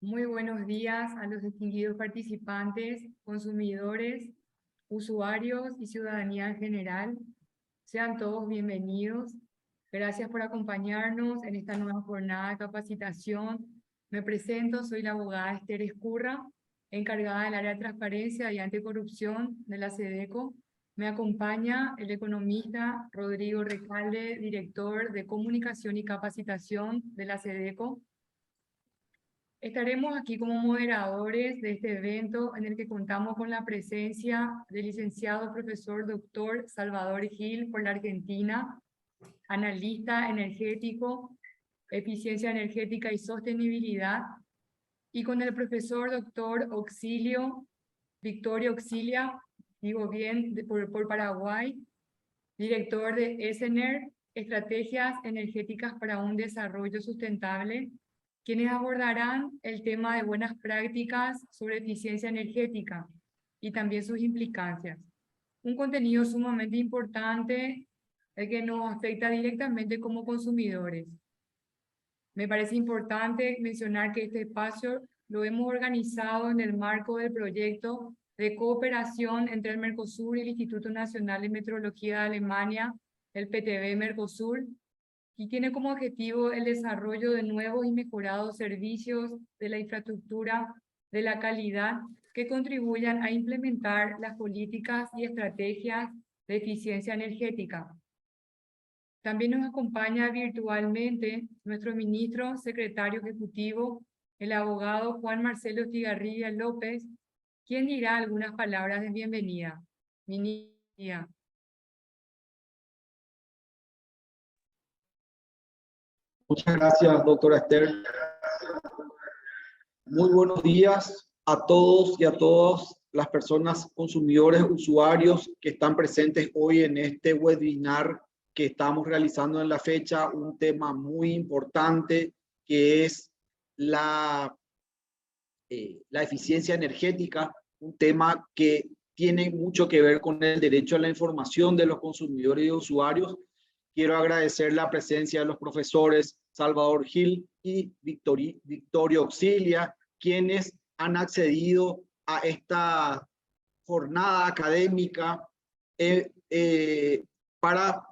Muy buenos días a los distinguidos participantes, consumidores, usuarios y ciudadanía en general. Sean todos bienvenidos. Gracias por acompañarnos en esta nueva jornada de capacitación. Me presento, soy la abogada Esther Escurra, encargada del área de transparencia y anticorrupción de la SEDECO. Me acompaña el economista Rodrigo Recalde, director de comunicación y capacitación de la SEDECO. Estaremos aquí como moderadores de este evento en el que contamos con la presencia del licenciado profesor doctor Salvador Gil por la Argentina, analista energético, eficiencia energética y sostenibilidad, y con el profesor doctor Victorio Auxilia, digo bien, por Paraguay, director de ESENER, Estrategias Energéticas para un Desarrollo Sustentable, quienes abordarán el tema de buenas prácticas sobre eficiencia energética y también sus implicancias. Un contenido sumamente importante que nos afecta directamente como consumidores. Me parece importante mencionar que este espacio lo hemos organizado en el marco del proyecto de cooperación entre el Mercosur y el Instituto Nacional de Metrología de Alemania, el PTB Mercosur, y tiene como objetivo el desarrollo de nuevos y mejorados servicios de la infraestructura de la calidad que contribuyan a implementar las políticas y estrategias de eficiencia energética. También nos acompaña virtualmente nuestro ministro secretario ejecutivo, el abogado Juan Marcelo Estigarribia López, quien dirá algunas palabras de bienvenida. Ministra. Muchas gracias, doctora Esther. Muy buenos días a todos y a todas las personas, consumidores, usuarios que están presentes hoy en este webinar que estamos realizando en la fecha, un tema muy importante que es la eficiencia energética, un tema que tiene mucho que ver con el derecho a la información de los consumidores y usuarios. Quiero agradecer la presencia de los profesores Salvador Gil y Victorio Auxilia, quienes han accedido a esta jornada académica para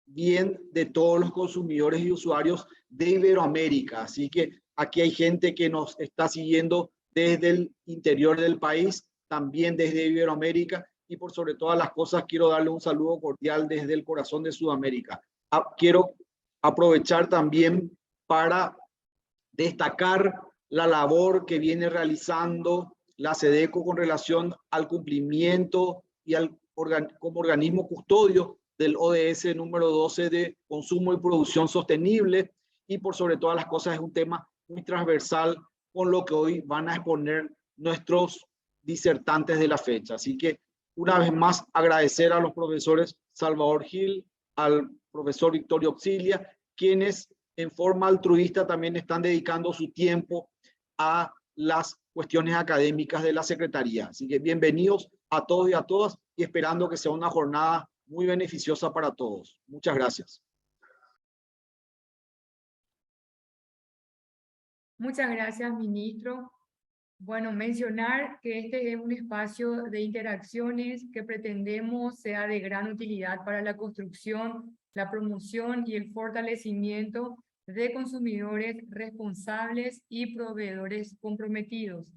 bien de todos los consumidores y usuarios de Iberoamérica. Así que aquí hay gente que nos está siguiendo desde el interior del país, también desde Iberoamérica, y por sobre todas las cosas quiero darle un saludo cordial desde el corazón de Sudamérica. Quiero aprovechar también para destacar la labor que viene realizando la SEDECO con relación al cumplimiento y como organismo custodio del ODS número 12 de consumo y producción sostenible, y por sobre todas las cosas es un tema muy transversal con lo que hoy van a exponer nuestros disertantes de la fecha. Así que una vez más agradecer a los profesores Salvador Gil, al profesor Victorio Auxilia, quienes en forma altruista también están dedicando su tiempo a las cuestiones académicas de la Secretaría. Así que bienvenidos a todos y a todas, y esperando que sea una jornada muy beneficiosa para todos. Muchas gracias. Muchas gracias, ministro. Bueno, mencionar que este es un espacio de interacciones que pretendemos sea de gran utilidad para la construcción, la promoción y el fortalecimiento de consumidores responsables y proveedores comprometidos.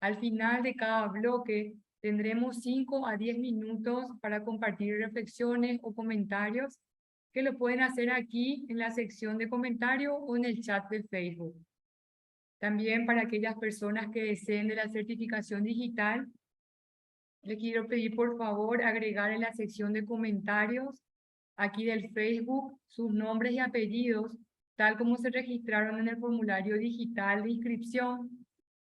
Al final de cada bloque tendremos 5 a 10 minutos para compartir reflexiones o comentarios que lo pueden hacer aquí en la sección de comentarios o en el chat de Facebook. También para aquellas personas que deseen de la certificación digital, les quiero pedir por favor agregar en la sección de comentarios aquí del Facebook sus nombres y apellidos, tal como se registraron en el formulario digital de inscripción,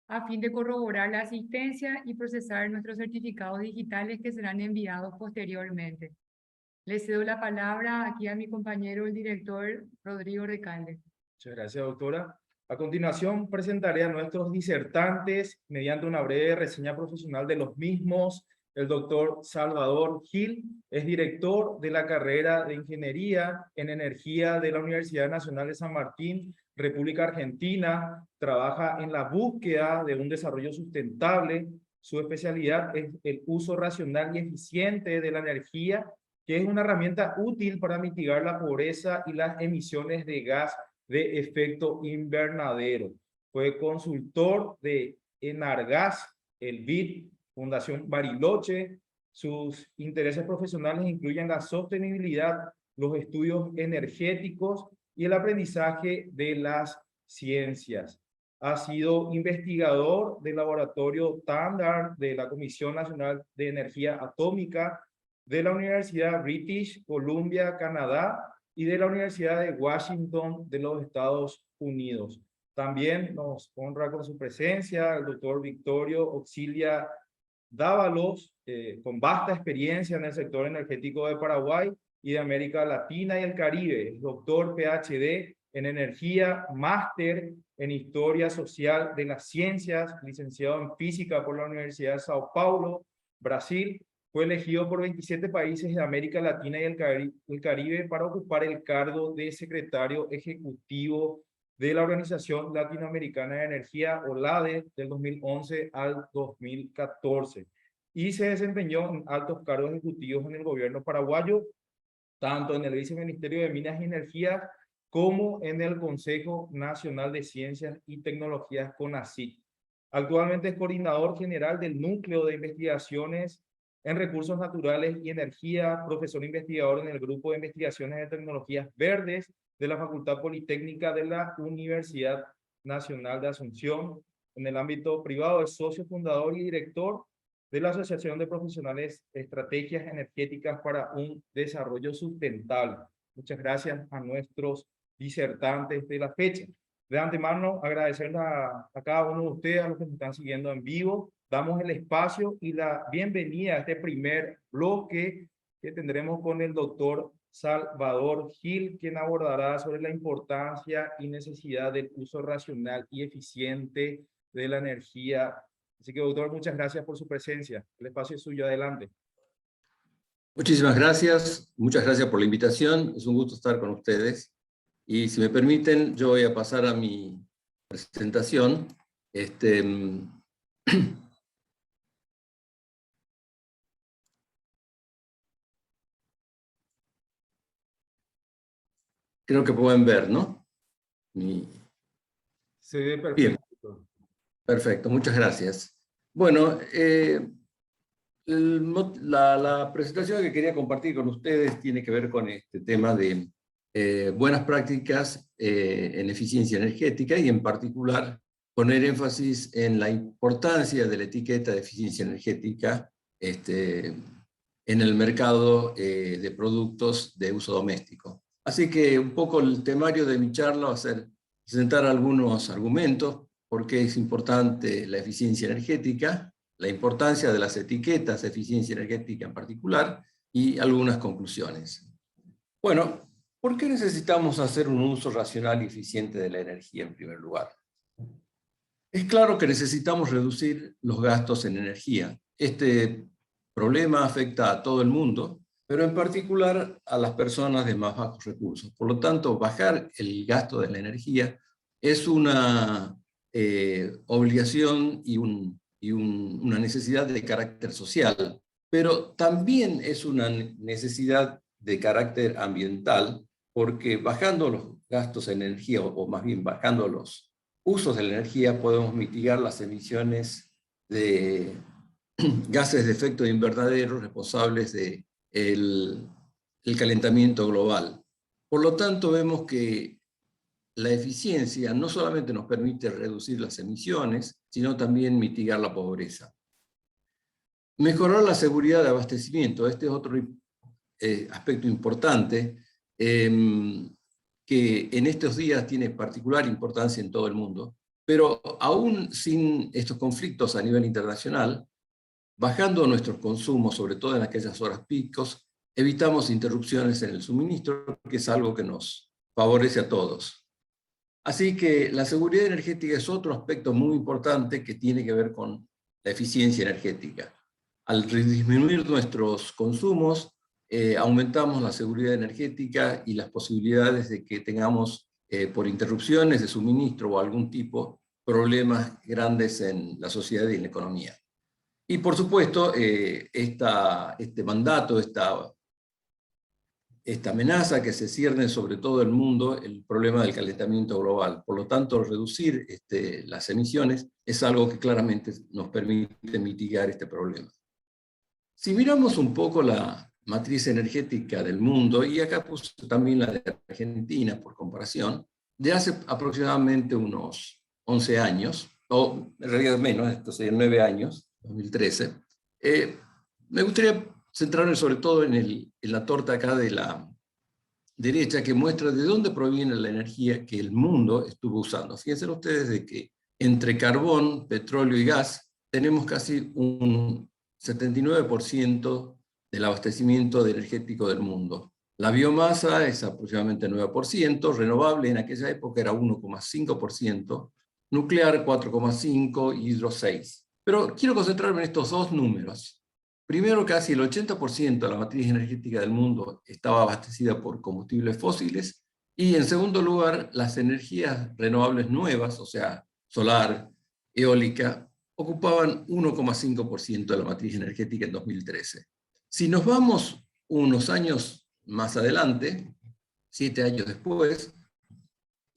a fin de corroborar la asistencia y procesar nuestros certificados digitales que serán enviados posteriormente. Le cedo la palabra aquí a mi compañero, el director Rodrigo Recalde. Muchas gracias, doctora. A continuación, presentaré a nuestros disertantes mediante una breve reseña profesional de los mismos el doctor Salvador Gil. Es director de la carrera de Ingeniería en Energía de la Universidad Nacional de San Martín, República Argentina. Trabaja en la búsqueda de un desarrollo sustentable. Su especialidad es el uso racional y eficiente de la energía, que es una herramienta útil para mitigar la pobreza y las emisiones de gas de efecto invernadero. Fue consultor de Enargas, el BID, Fundación Bariloche. Sus intereses profesionales incluyen la sostenibilidad, los estudios energéticos y el aprendizaje de las ciencias. Ha sido investigador del laboratorio TANDAR de la Comisión Nacional de Energía Atómica, de la Universidad British Columbia, Canadá, y de la Universidad de Washington de los Estados Unidos. También nos honra con su presencia el doctor Victorio Auxilia Dávalos, con vasta experiencia en el sector energético de Paraguay y de América Latina y el Caribe. Doctor PhD en Energía, máster en Historia Social de las Ciencias, licenciado en Física por la Universidad de Sao Paulo, Brasil. Fue elegido por 27 países de América Latina y el Caribe para ocupar el cargo de secretario ejecutivo de la Organización Latinoamericana de Energía, OLADE, del 2011 al 2014. Y se desempeñó en altos cargos ejecutivos en el gobierno paraguayo, tanto en el Viceministerio de Minas y Energía como en el Consejo Nacional de Ciencias y Tecnologías, CONACYT. Actualmente es coordinador general del Núcleo de Investigaciones en Recursos Naturales y Energía, profesor investigador en el Grupo de Investigaciones de Tecnologías Verdes de la Facultad Politécnica de la Universidad Nacional de Asunción. En el ámbito privado es socio fundador y director de la Asociación de Profesionales de Estrategias Energéticas para un Desarrollo Sustentable. Muchas gracias a nuestros disertantes de la fecha. De antemano, agradecerles a cada uno de ustedes, a los que nos están siguiendo en vivo. Damos el espacio y la bienvenida a este primer bloque que tendremos con el doctor Salvador Gil, quien abordará sobre la importancia y necesidad del uso racional y eficiente de la energía. Así que, doctor, muchas gracias por su presencia. El espacio es suyo, adelante. Muchísimas gracias, muchas gracias por la invitación. Es un gusto estar con ustedes. Y si me permiten, yo voy a pasar a mi presentación. Creo que pueden ver, ¿no? Se ve perfecto. Bien, perfecto, muchas gracias. Bueno, la presentación que quería compartir con ustedes tiene que ver con este tema de buenas prácticas en eficiencia energética y en particular poner énfasis en la importancia de la etiqueta de eficiencia energética en el mercado de productos de uso doméstico. Así que un poco el temario de mi charla va a ser presentar algunos argumentos por qué es importante la eficiencia energética, la importancia de las etiquetas de eficiencia energética en particular y algunas conclusiones. Bueno, ¿por qué necesitamos hacer un uso racional y eficiente de la energía en primer lugar? Es claro que necesitamos reducir los gastos en energía. Este problema afecta a todo el mundo, pero en particular a las personas de más bajos recursos. Por lo tanto, bajar el gasto de la energía es una obligación y una necesidad de carácter social, pero también es una necesidad de carácter ambiental, porque bajando los gastos en energía, o más bien bajando los usos de la energía, podemos mitigar las emisiones de gases de efecto invernadero responsables del calentamiento global. Por lo tanto, vemos que la eficiencia no solamente nos permite reducir las emisiones, sino también mitigar la pobreza. Mejorar la seguridad de abastecimiento, este es otro aspecto importante que en estos días tiene particular importancia en todo el mundo, pero aún sin estos conflictos a nivel internacional, bajando nuestros consumos, sobre todo en aquellas horas picos, evitamos interrupciones en el suministro, que es algo que nos favorece a todos. Así que la seguridad energética es otro aspecto muy importante que tiene que ver con la eficiencia energética. Al disminuir nuestros consumos, aumentamos la seguridad energética y las posibilidades de que tengamos, por interrupciones de suministro o algún tipo, problemas grandes en la sociedad y en la economía. Y por supuesto, este mandato, esta amenaza que se cierne sobre todo el mundo, el problema del calentamiento global. Por lo tanto, reducir las emisiones es algo que claramente nos permite mitigar este problema. Si miramos un poco la matriz energética del mundo, y acá puse también la de Argentina por comparación, de hace aproximadamente unos 11 años, o en realidad menos, esto serían 9 años, 2013, me gustaría centrarme sobre todo en la torta acá de la derecha, que muestra de dónde proviene la energía que el mundo estuvo usando. Fíjense ustedes de que entre carbón, petróleo y gas tenemos casi un 79% del abastecimiento energético del mundo. La biomasa es aproximadamente 9%, renovable en aquella época era 1,5%, nuclear 4,5%, hidro 6%. Pero quiero concentrarme en estos dos números. Primero, casi el 80% de la matriz energética del mundo estaba abastecida por combustibles fósiles, y en segundo lugar, las energías renovables nuevas, o sea, solar, eólica, ocupaban 1,5% de la matriz energética en 2013. Si nos vamos unos años más adelante, 7 años después,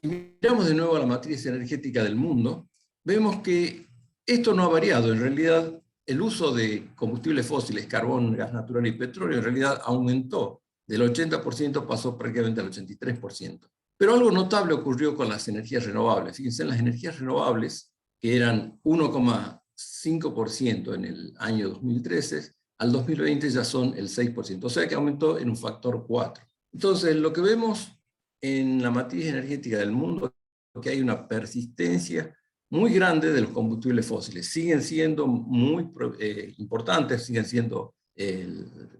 y miramos de nuevo a la matriz energética del mundo, vemos que esto no ha variado. En realidad, el uso de combustibles fósiles, carbón, gas natural y petróleo, en realidad aumentó. Del 80% pasó prácticamente al 83%. Pero algo notable ocurrió con las energías renovables. Fíjense, en las energías renovables, que eran 1,5% en el año 2013, al 2020 ya son el 6%, o sea que aumentó en un factor 4. Entonces, lo que vemos en la matriz energética del mundo es que hay una persistencia muy grande de los combustibles fósiles. Siguen siendo muy importantes, siguen siendo el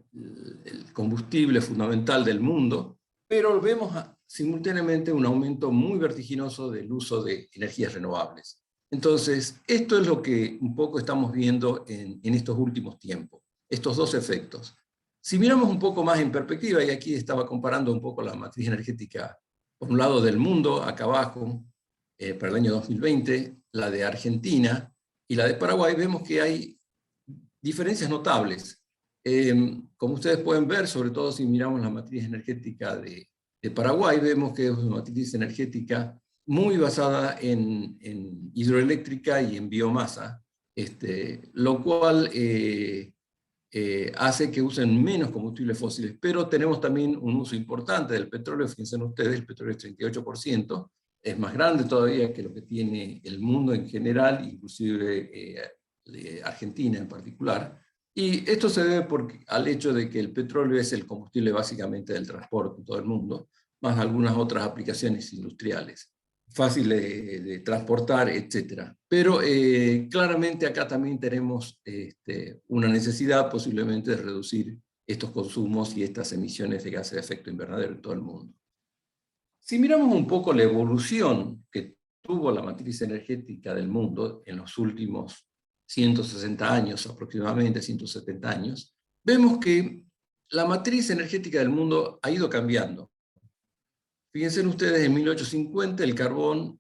combustible fundamental del mundo, pero vemos simultáneamente un aumento muy vertiginoso del uso de energías renovables. Entonces, esto es lo que un poco estamos viendo en estos últimos tiempos, estos dos efectos. Si miramos un poco más en perspectiva, y aquí estaba comparando un poco la matriz energética, por un lado del mundo, acá abajo, para el año 2020, la de Argentina y la de Paraguay, vemos que hay diferencias notables. Como ustedes pueden ver, sobre todo si miramos la matriz energética de Paraguay, vemos que es una matriz energética muy basada en hidroeléctrica y en biomasa, lo cual hace que usen menos combustibles fósiles, pero tenemos también un uso importante del petróleo. Fíjense ustedes, el petróleo es 38%, es más grande todavía que lo que tiene el mundo en general, inclusive Argentina en particular. Y esto se debe al hecho de que el petróleo es el combustible básicamente del transporte en todo el mundo, más algunas otras aplicaciones industriales, fácil de transportar, etc. Pero claramente acá también tenemos una necesidad posiblemente de reducir estos consumos y estas emisiones de gases de efecto invernadero en todo el mundo. Si miramos un poco la evolución que tuvo la matriz energética del mundo en los últimos 160 años, aproximadamente 170 años, vemos que la matriz energética del mundo ha ido cambiando. Fíjense ustedes, en 1850 el carbón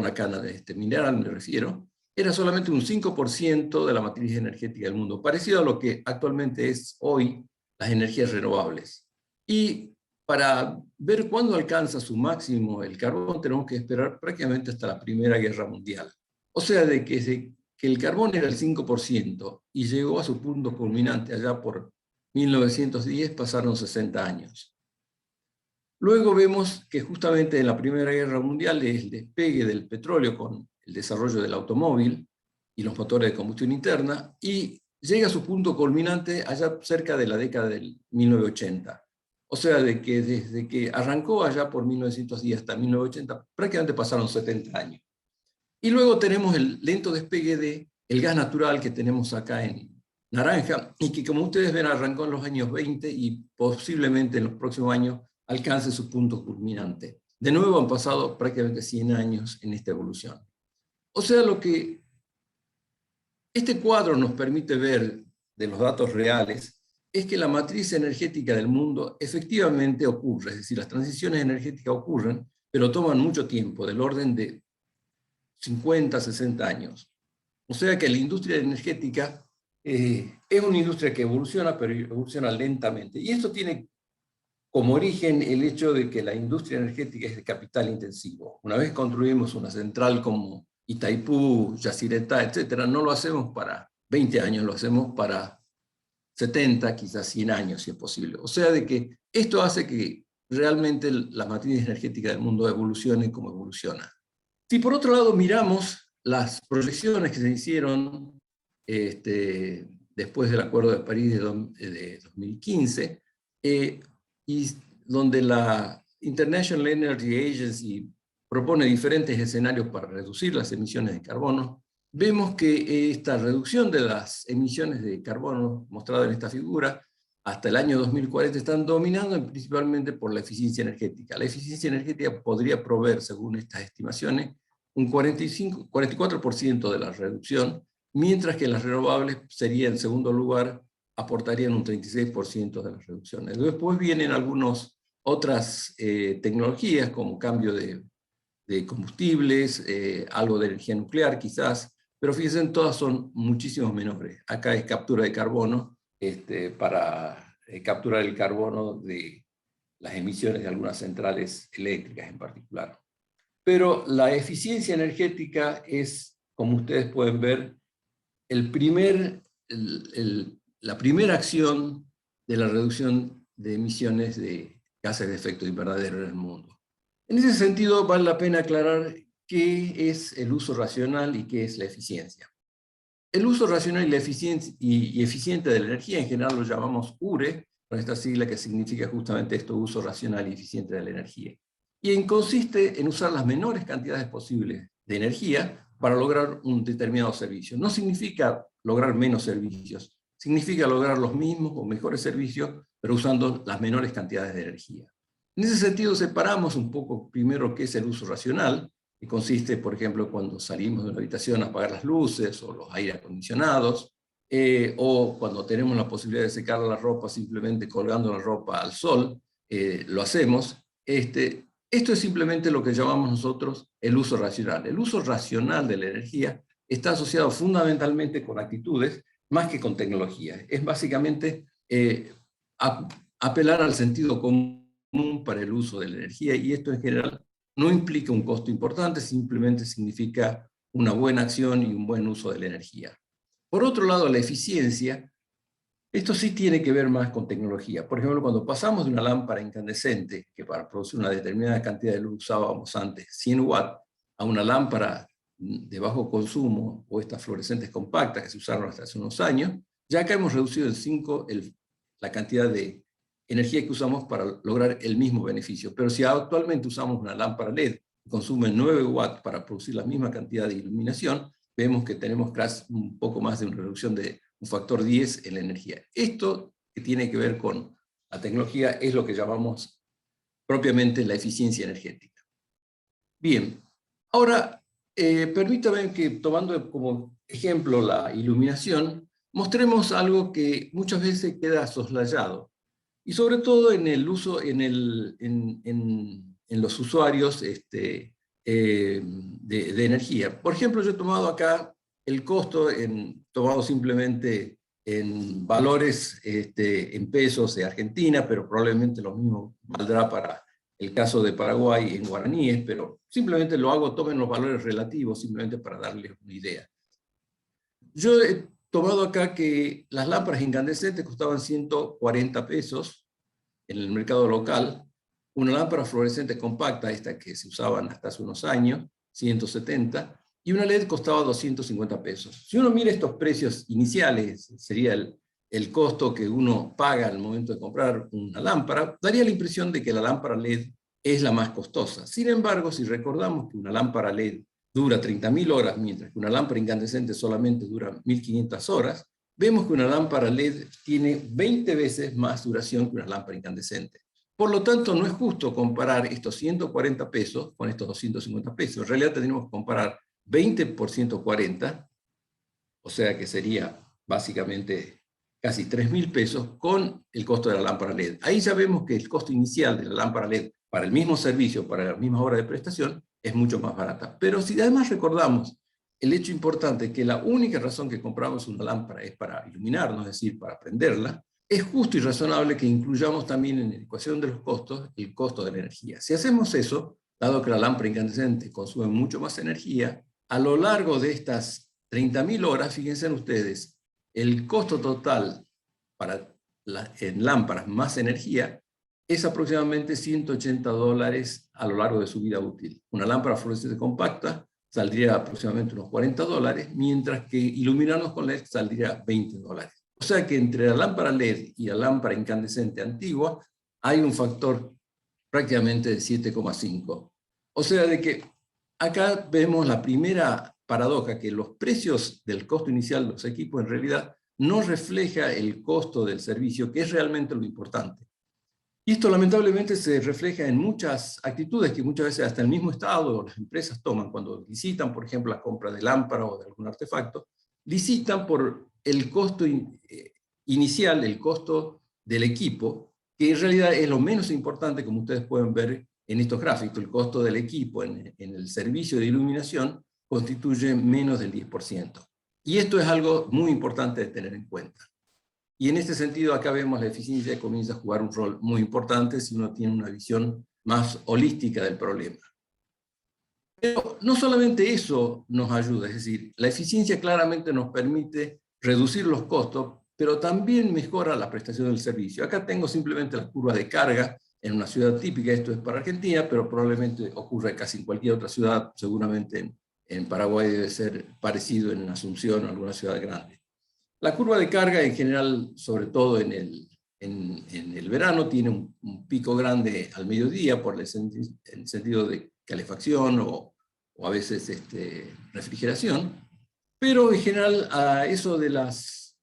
acá, mineral me refiero, era solamente un 5% de la matriz energética del mundo, parecido a lo que actualmente es hoy las energías renovables. Y para ver cuándo alcanza su máximo el carbón, tenemos que esperar prácticamente hasta la Primera Guerra Mundial. O sea, de que el carbón era el 5% y llegó a su punto culminante allá por 1910, pasaron 60 años. Luego vemos que justamente en la Primera Guerra Mundial es el despegue del petróleo con el desarrollo del automóvil y los motores de combustión interna, y llega a su punto culminante allá cerca de la década del 1980. O sea, de que desde que arrancó allá por 1910 hasta 1980, prácticamente pasaron 70 años. Y luego tenemos el lento despegue del gas natural que tenemos acá en naranja, y que, como ustedes ven, arrancó en los años 20 y posiblemente en los próximos años alcance su punto culminante. De nuevo han pasado prácticamente 100 años en esta evolución. O sea, lo que Este cuadro nos permite ver de los datos reales es que la matriz energética del mundo efectivamente ocurre, es decir, las transiciones energéticas ocurren, pero toman mucho tiempo, del orden de 50, 60 años. O sea que la industria energética es una industria que evoluciona, pero evoluciona lentamente. Y esto tiene como origen el hecho de que la industria energética es de capital intensivo. Una vez construimos una central como Itaipú, Yacyretá, etcétera, no lo hacemos para 20 años, lo hacemos para 70, quizás 100 años, si es posible. O sea, de que esto hace que realmente la matriz energética del mundo evolucione como evoluciona. Si por otro lado miramos las proyecciones que se hicieron después del Acuerdo de París de 2015, y donde la International Energy Agency propone diferentes escenarios para reducir las emisiones de carbono, vemos que esta reducción de las emisiones de carbono mostrada en esta figura hasta el año 2040 están dominadas principalmente por la eficiencia energética. La eficiencia energética podría proveer, según estas estimaciones, un 44% de la reducción, mientras que las renovables sería, en segundo lugar, aportarían un 36% de las reducciones. Después vienen algunas otras tecnologías, como cambio de combustibles, algo de energía nuclear quizás, pero fíjense, todas son muchísimo menores. Acá es captura de carbono, para capturar el carbono de las emisiones de algunas centrales eléctricas en particular. Pero la eficiencia energética es, como ustedes pueden ver, la primera acción de la reducción de emisiones de gases de efecto invernadero en el mundo. En ese sentido, vale la pena aclarar qué es el uso racional y qué es la eficiencia. El uso racional y eficiente de la energía, en general lo llamamos URE, con esta sigla que significa justamente esto, uso racional y eficiente de la energía. Y consiste en usar las menores cantidades posibles de energía para lograr un determinado servicio. No significa lograr menos servicios, significa lograr los mismos o mejores servicios, pero usando las menores cantidades de energía. En ese sentido, separamos un poco primero qué es el uso racional, que consiste, por ejemplo, cuando salimos de una habitación a apagar las luces o los aire acondicionados, o cuando tenemos la posibilidad de secar la ropa simplemente colgando la ropa al sol, lo hacemos. Esto es simplemente lo que llamamos nosotros el uso racional. El uso racional de la energía está asociado fundamentalmente con actitudes más que con tecnología. Es básicamente apelar al sentido común para el uso de la energía, y esto en general no implica un costo importante, simplemente significa una buena acción y un buen uso de la energía. Por otro lado, la eficiencia, esto sí tiene que ver más con tecnología. Por ejemplo, cuando pasamos de una lámpara incandescente, que para producir una determinada cantidad de luz usábamos antes 100 watts, a una lámpara de bajo consumo, o estas fluorescentes compactas que se usaron hasta hace unos años, ya acá hemos reducido en 5 la cantidad de energía que usamos para lograr el mismo beneficio. Pero si actualmente usamos una lámpara LED que consume 9 watts para producir la misma cantidad de iluminación, vemos que tenemos casi un poco más de una reducción de un factor 10 en la energía. Esto que tiene que ver con la tecnología es lo que llamamos propiamente la eficiencia energética. Bien, ahora permítame que, tomando como ejemplo la iluminación, mostremos algo que muchas veces queda soslayado, y sobre todo en el uso, en los usuarios de energía. Por ejemplo, yo he tomado acá el costo, tomado simplemente en valores en pesos de Argentina, pero probablemente lo mismo valdrá para el caso de Paraguay en guaraníes, pero simplemente lo hago, tomen los valores relativos, simplemente para darles una idea. Yo he tomado acá que las lámparas incandescentes costaban 140 pesos en el mercado local, una lámpara fluorescente compacta, esta que se usaban hasta hace unos años, 170, y una LED costaba 250 pesos. Si uno mira estos precios iniciales, sería el costo que uno paga al momento de comprar una lámpara, daría la impresión de que la lámpara LED es la más costosa. Sin embargo, si recordamos que una lámpara LED dura 30.000 horas, mientras que una lámpara incandescente solamente dura 1.500 horas, vemos que una lámpara LED tiene 20 veces más duración que una lámpara incandescente. Por lo tanto, no es justo comparar estos 140 pesos con estos 250 pesos. En realidad tendríamos que comparar 20 por 140 o sea que sería básicamente casi 3.000 pesos con el costo de la lámpara LED. Ahí ya vemos que el costo inicial de la lámpara LED para el mismo servicio, para las mismas horas de prestación, es mucho más barata. Pero si además recordamos el hecho importante que la única razón que compramos una lámpara es para iluminarnos, es decir, para prenderla, es justo y razonable que incluyamos también en la ecuación de los costos el costo de la energía. Si hacemos eso, dado que la lámpara incandescente consume mucho más energía, a lo largo de estas 30.000 horas, fíjense ustedes, el costo total en lámparas más energía es aproximadamente $180 a lo largo de su vida útil. Una lámpara fluorescente compacta saldría aproximadamente unos $40, mientras que iluminarnos con LED saldría $20. O sea que entre la lámpara LED y la lámpara incandescente antigua hay un factor prácticamente de 7,5. O sea de que acá vemos la primera paradoja, que los precios del costo inicial de los equipos en realidad no refleja el costo del servicio, que es realmente lo importante. Y esto lamentablemente se refleja en muchas actitudes que muchas veces hasta el mismo Estado o las empresas toman cuando licitan, por ejemplo, la compra de lámpara o de algún artefacto, licitan por el costo inicial, el costo del equipo, que en realidad es lo menos importante, como ustedes pueden ver en estos gráficos. El costo del equipo en el servicio de iluminación constituye menos del 10%. Y esto es algo muy importante de tener en cuenta. Y en este sentido, acá vemos la eficiencia que comienza a jugar un rol muy importante si uno tiene una visión más holística del problema. Pero no solamente eso nos ayuda, es decir, la eficiencia claramente nos permite reducir los costos, pero también mejora la prestación del servicio. Acá tengo simplemente la curva de carga en una ciudad típica, esto es para Argentina, pero probablemente ocurre casi en cualquier otra ciudad, seguramente en Paraguay debe ser parecido en Asunción o alguna ciudad grande. La curva de carga en general, sobre todo en el verano, tiene un pico grande al mediodía por el sentido de calefacción o a veces refrigeración, pero en general a eso de las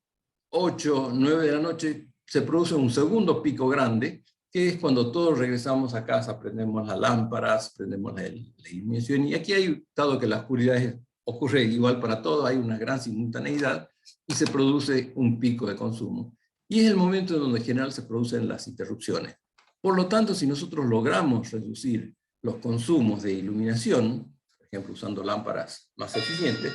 8, 9 de la noche se produce un segundo pico grande, que es cuando todos regresamos a casa, prendemos las lámparas, prendemos la iluminación, y aquí hay, dado que la oscuridad ocurre igual para todo, hay una gran simultaneidad, y se produce un pico de consumo. Y es el momento en donde en general se producen las interrupciones. Por lo tanto, si nosotros logramos reducir los consumos de iluminación, por ejemplo, usando lámparas más eficientes,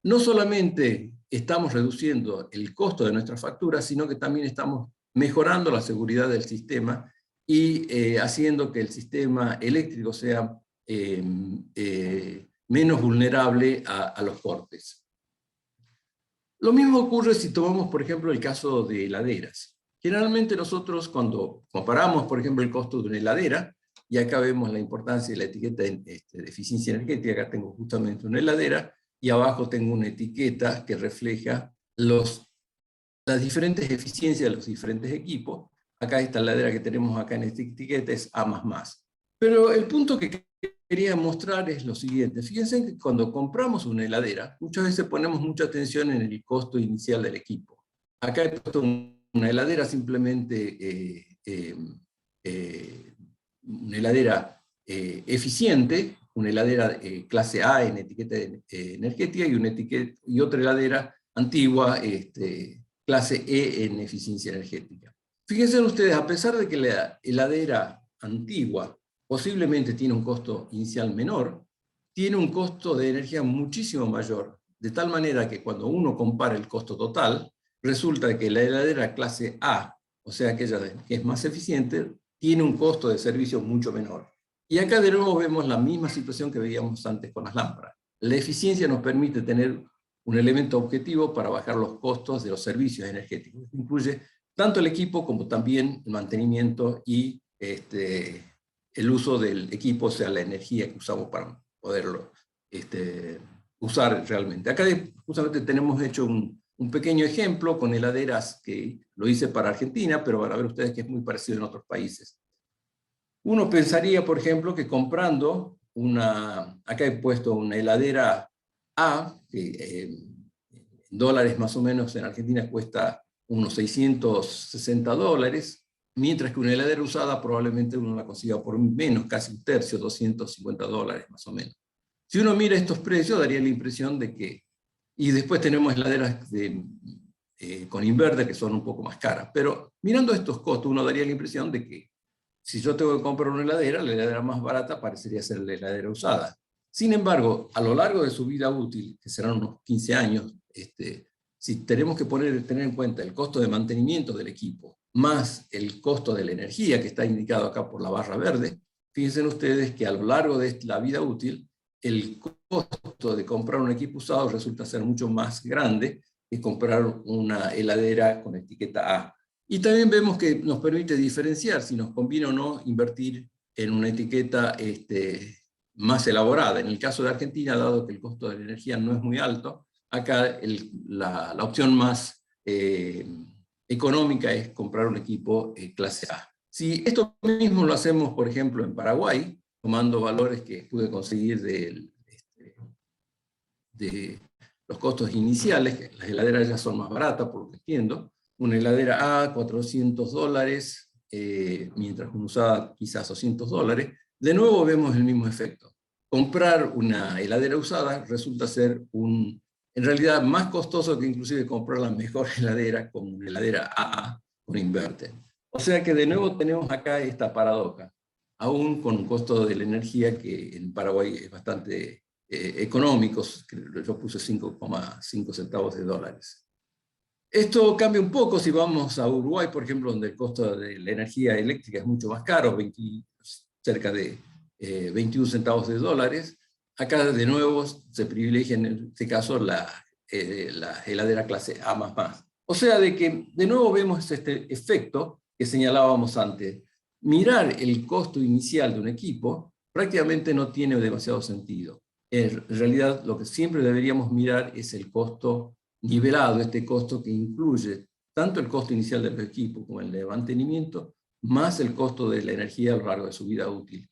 no solamente estamos reduciendo el costo de nuestra factura, sino que también estamos mejorando la seguridad del sistema y haciendo que el sistema eléctrico sea menos vulnerable a los cortes. Lo mismo ocurre si tomamos, por ejemplo, el caso de heladeras. Generalmente nosotros cuando comparamos, por ejemplo, el costo de una heladera, y acá vemos la importancia de la etiqueta de eficiencia energética, acá tengo justamente una heladera, y abajo tengo una etiqueta que refleja las diferentes eficiencias de los diferentes equipos. Acá esta heladera que tenemos acá en esta etiqueta es A++. Pero el punto que quería mostrar es lo siguiente. Fíjense que cuando compramos una heladera, muchas veces ponemos mucha atención en el costo inicial del equipo. Acá he puesto una heladera simplemente, una heladera eficiente, una heladera clase A en etiqueta energética y otra heladera antigua, clase E en eficiencia energética. Fíjense ustedes, a pesar de que la heladera antigua posiblemente tiene un costo inicial menor, tiene un costo de energía muchísimo mayor, de tal manera que cuando uno compara el costo total, resulta que la heladera clase A, o sea aquella que es más eficiente, tiene un costo de servicio mucho menor. Y acá de nuevo vemos la misma situación que veíamos antes con las lámparas. La eficiencia nos permite tener un elemento objetivo para bajar los costos de los servicios energéticos. Incluye tanto el equipo como también el mantenimiento y el uso del equipo, o sea, la energía que usamos para poderlo usar realmente. Acá justamente tenemos hecho un pequeño ejemplo con heladeras que lo hice para Argentina, pero van a ver ustedes que es muy parecido en otros países. Uno pensaría, por ejemplo, que comprando acá he puesto una heladera A, que en dólares más o menos en Argentina cuesta unos $660, mientras que una heladera usada probablemente uno la consiga por menos, casi un tercio, $250 más o menos. Si uno mira estos precios, daría la impresión de que Y después tenemos heladeras con inverter que son un poco más caras. Pero mirando estos costos, uno daría la impresión de que si yo tengo que comprar una heladera, la heladera más barata parecería ser la heladera usada. Sin embargo, a lo largo de su vida útil, que serán unos 15 años, si tenemos que tener en cuenta el costo de mantenimiento del equipo, más el costo de la energía, que está indicado acá por la barra verde, fíjense ustedes que a lo largo de la vida útil, el costo de comprar un equipo usado resulta ser mucho más grande que comprar una heladera con etiqueta A. Y también vemos que nos permite diferenciar si nos conviene o no invertir en una etiqueta más elaborada. En el caso de Argentina, dado que el costo de la energía no es muy alto, acá la opción más económica es comprar un equipo clase A. Si esto mismo lo hacemos, por ejemplo, en Paraguay, tomando valores que pude conseguir de los costos iniciales, que las heladeras ya son más baratas, por lo que entiendo, una heladera A, $400, mientras una usada quizás $200, de nuevo vemos el mismo efecto. Comprar una heladera usada resulta ser en realidad más costoso que inclusive comprar la mejor heladera como una heladera AA con inverter. O sea que de nuevo tenemos acá esta paradoja, aún con un costo de la energía que en Paraguay es bastante económico, yo puse 5,5 centavos de dólares. Esto cambia un poco si vamos a Uruguay, por ejemplo, donde el costo de la energía eléctrica es mucho más caro, cerca de 21 centavos de dólares. Acá de nuevo se privilegia en este caso la heladera clase A++. O sea, de que de nuevo vemos este efecto que señalábamos antes. Mirar el costo inicial de un equipo prácticamente no tiene demasiado sentido. En realidad, lo que siempre deberíamos mirar es el costo nivelado, este costo que incluye tanto el costo inicial del equipo como el de mantenimiento, más el costo de la energía a lo largo de su vida útil.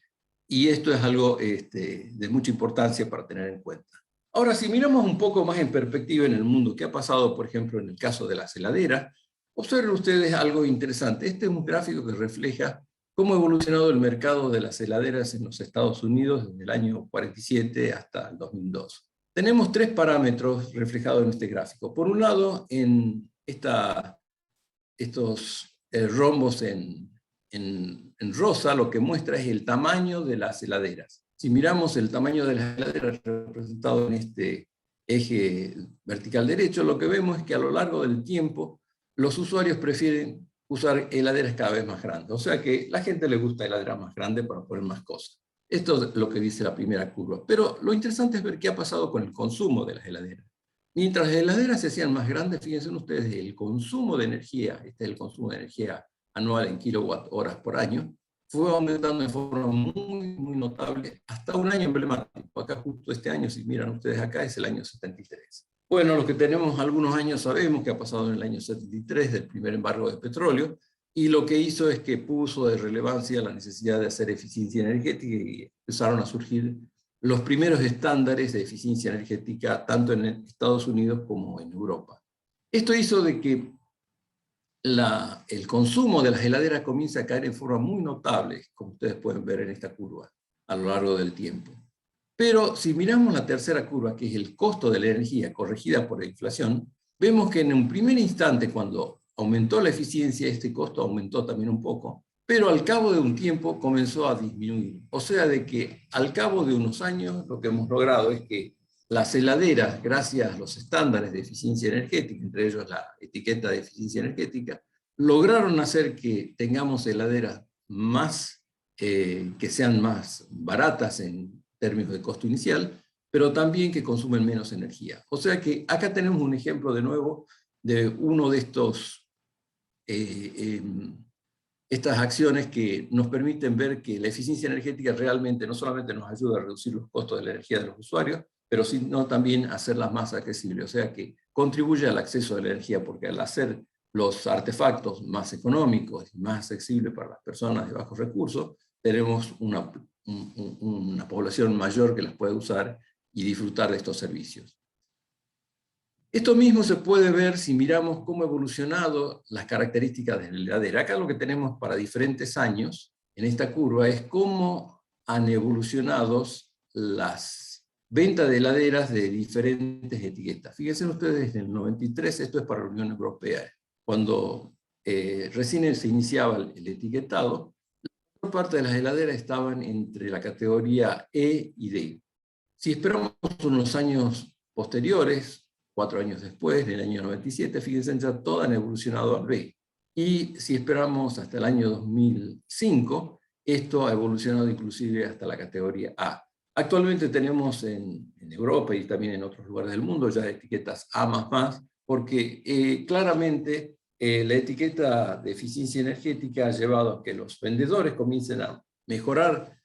Y esto es algo de mucha importancia para tener en cuenta. Ahora, si miramos un poco más en perspectiva en el mundo, ¿qué ha pasado, por ejemplo, en el caso de las heladeras? Observen ustedes algo interesante. Este es un gráfico que refleja cómo ha evolucionado el mercado de las heladeras en los Estados Unidos desde el año 47 hasta el 2002. Tenemos tres parámetros reflejados en este gráfico. Por un lado, en estos rombos en rosa, lo que muestra es el tamaño de las heladeras. Si miramos el tamaño de las heladeras representado en este eje vertical derecho, lo que vemos es que a lo largo del tiempo los usuarios prefieren usar heladeras cada vez más grandes. O sea que a la gente le gusta heladeras más grandes para poner más cosas. Esto es lo que dice la primera curva. Pero lo interesante es ver qué ha pasado con el consumo de las heladeras. Mientras las heladeras se hacían más grandes, fíjense ustedes, el consumo de energía, este es el consumo de energía anual en kilowatt horas por año, fue aumentando de forma muy, muy notable hasta un año emblemático. Acá justo este año, si miran ustedes acá, es el año 73. Bueno, los que tenemos algunos años sabemos que ha pasado en el año 73 del primer embargo de petróleo, y lo que hizo es que puso de relevancia la necesidad de hacer eficiencia energética y empezaron a surgir los primeros estándares de eficiencia energética tanto en Estados Unidos como en Europa. Esto hizo de que el consumo de las heladeras comienza a caer en forma muy notable, como ustedes pueden ver en esta curva, a lo largo del tiempo. Pero si miramos la tercera curva, que es el costo de la energía corregida por la inflación, vemos que en un primer instante, cuando aumentó la eficiencia, este costo aumentó también un poco, pero al cabo de un tiempo comenzó a disminuir. O sea, de que al cabo de unos años lo que hemos logrado es que las heladeras, gracias a los estándares de eficiencia energética, entre ellos la etiqueta de eficiencia energética, lograron hacer que tengamos heladeras que sean más baratas en términos de costo inicial, pero también que consumen menos energía. O sea que acá tenemos un ejemplo de nuevo de uno de estas acciones que nos permiten ver que la eficiencia energética realmente no solamente nos ayuda a reducir los costos de la energía de los usuarios, pero sino también a hacerlas más accesibles, o sea que contribuye al acceso a la energía, porque al hacer los artefactos más económicos y más accesibles para las personas de bajos recursos, tenemos una población mayor que las puede usar y disfrutar de estos servicios. Esto mismo se puede ver si miramos cómo han evolucionado las características de la heladera. Acá lo que tenemos para diferentes años en esta curva es cómo han evolucionado las venta de heladeras de diferentes etiquetas. Fíjense ustedes, en el 93, esto es para la Unión Europea, cuando recién se iniciaba el etiquetado, la mayor parte de las heladeras estaban entre la categoría E y D. Si esperamos unos años posteriores, 4 años después, en el año 97, fíjense, ya todas han evolucionado al B. Y si esperamos hasta el año 2005, esto ha evolucionado inclusive hasta la categoría A. Actualmente tenemos en Europa y también en otros lugares del mundo ya etiquetas A++, porque claramente la etiqueta de eficiencia energética ha llevado a que los vendedores comiencen a mejorar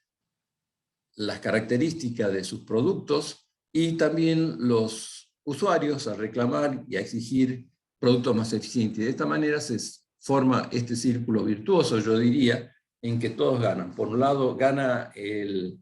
las características de sus productos y también los usuarios a reclamar y a exigir productos más eficientes. De esta manera se forma este círculo virtuoso, yo diría, en que todos ganan. Por un lado, gana el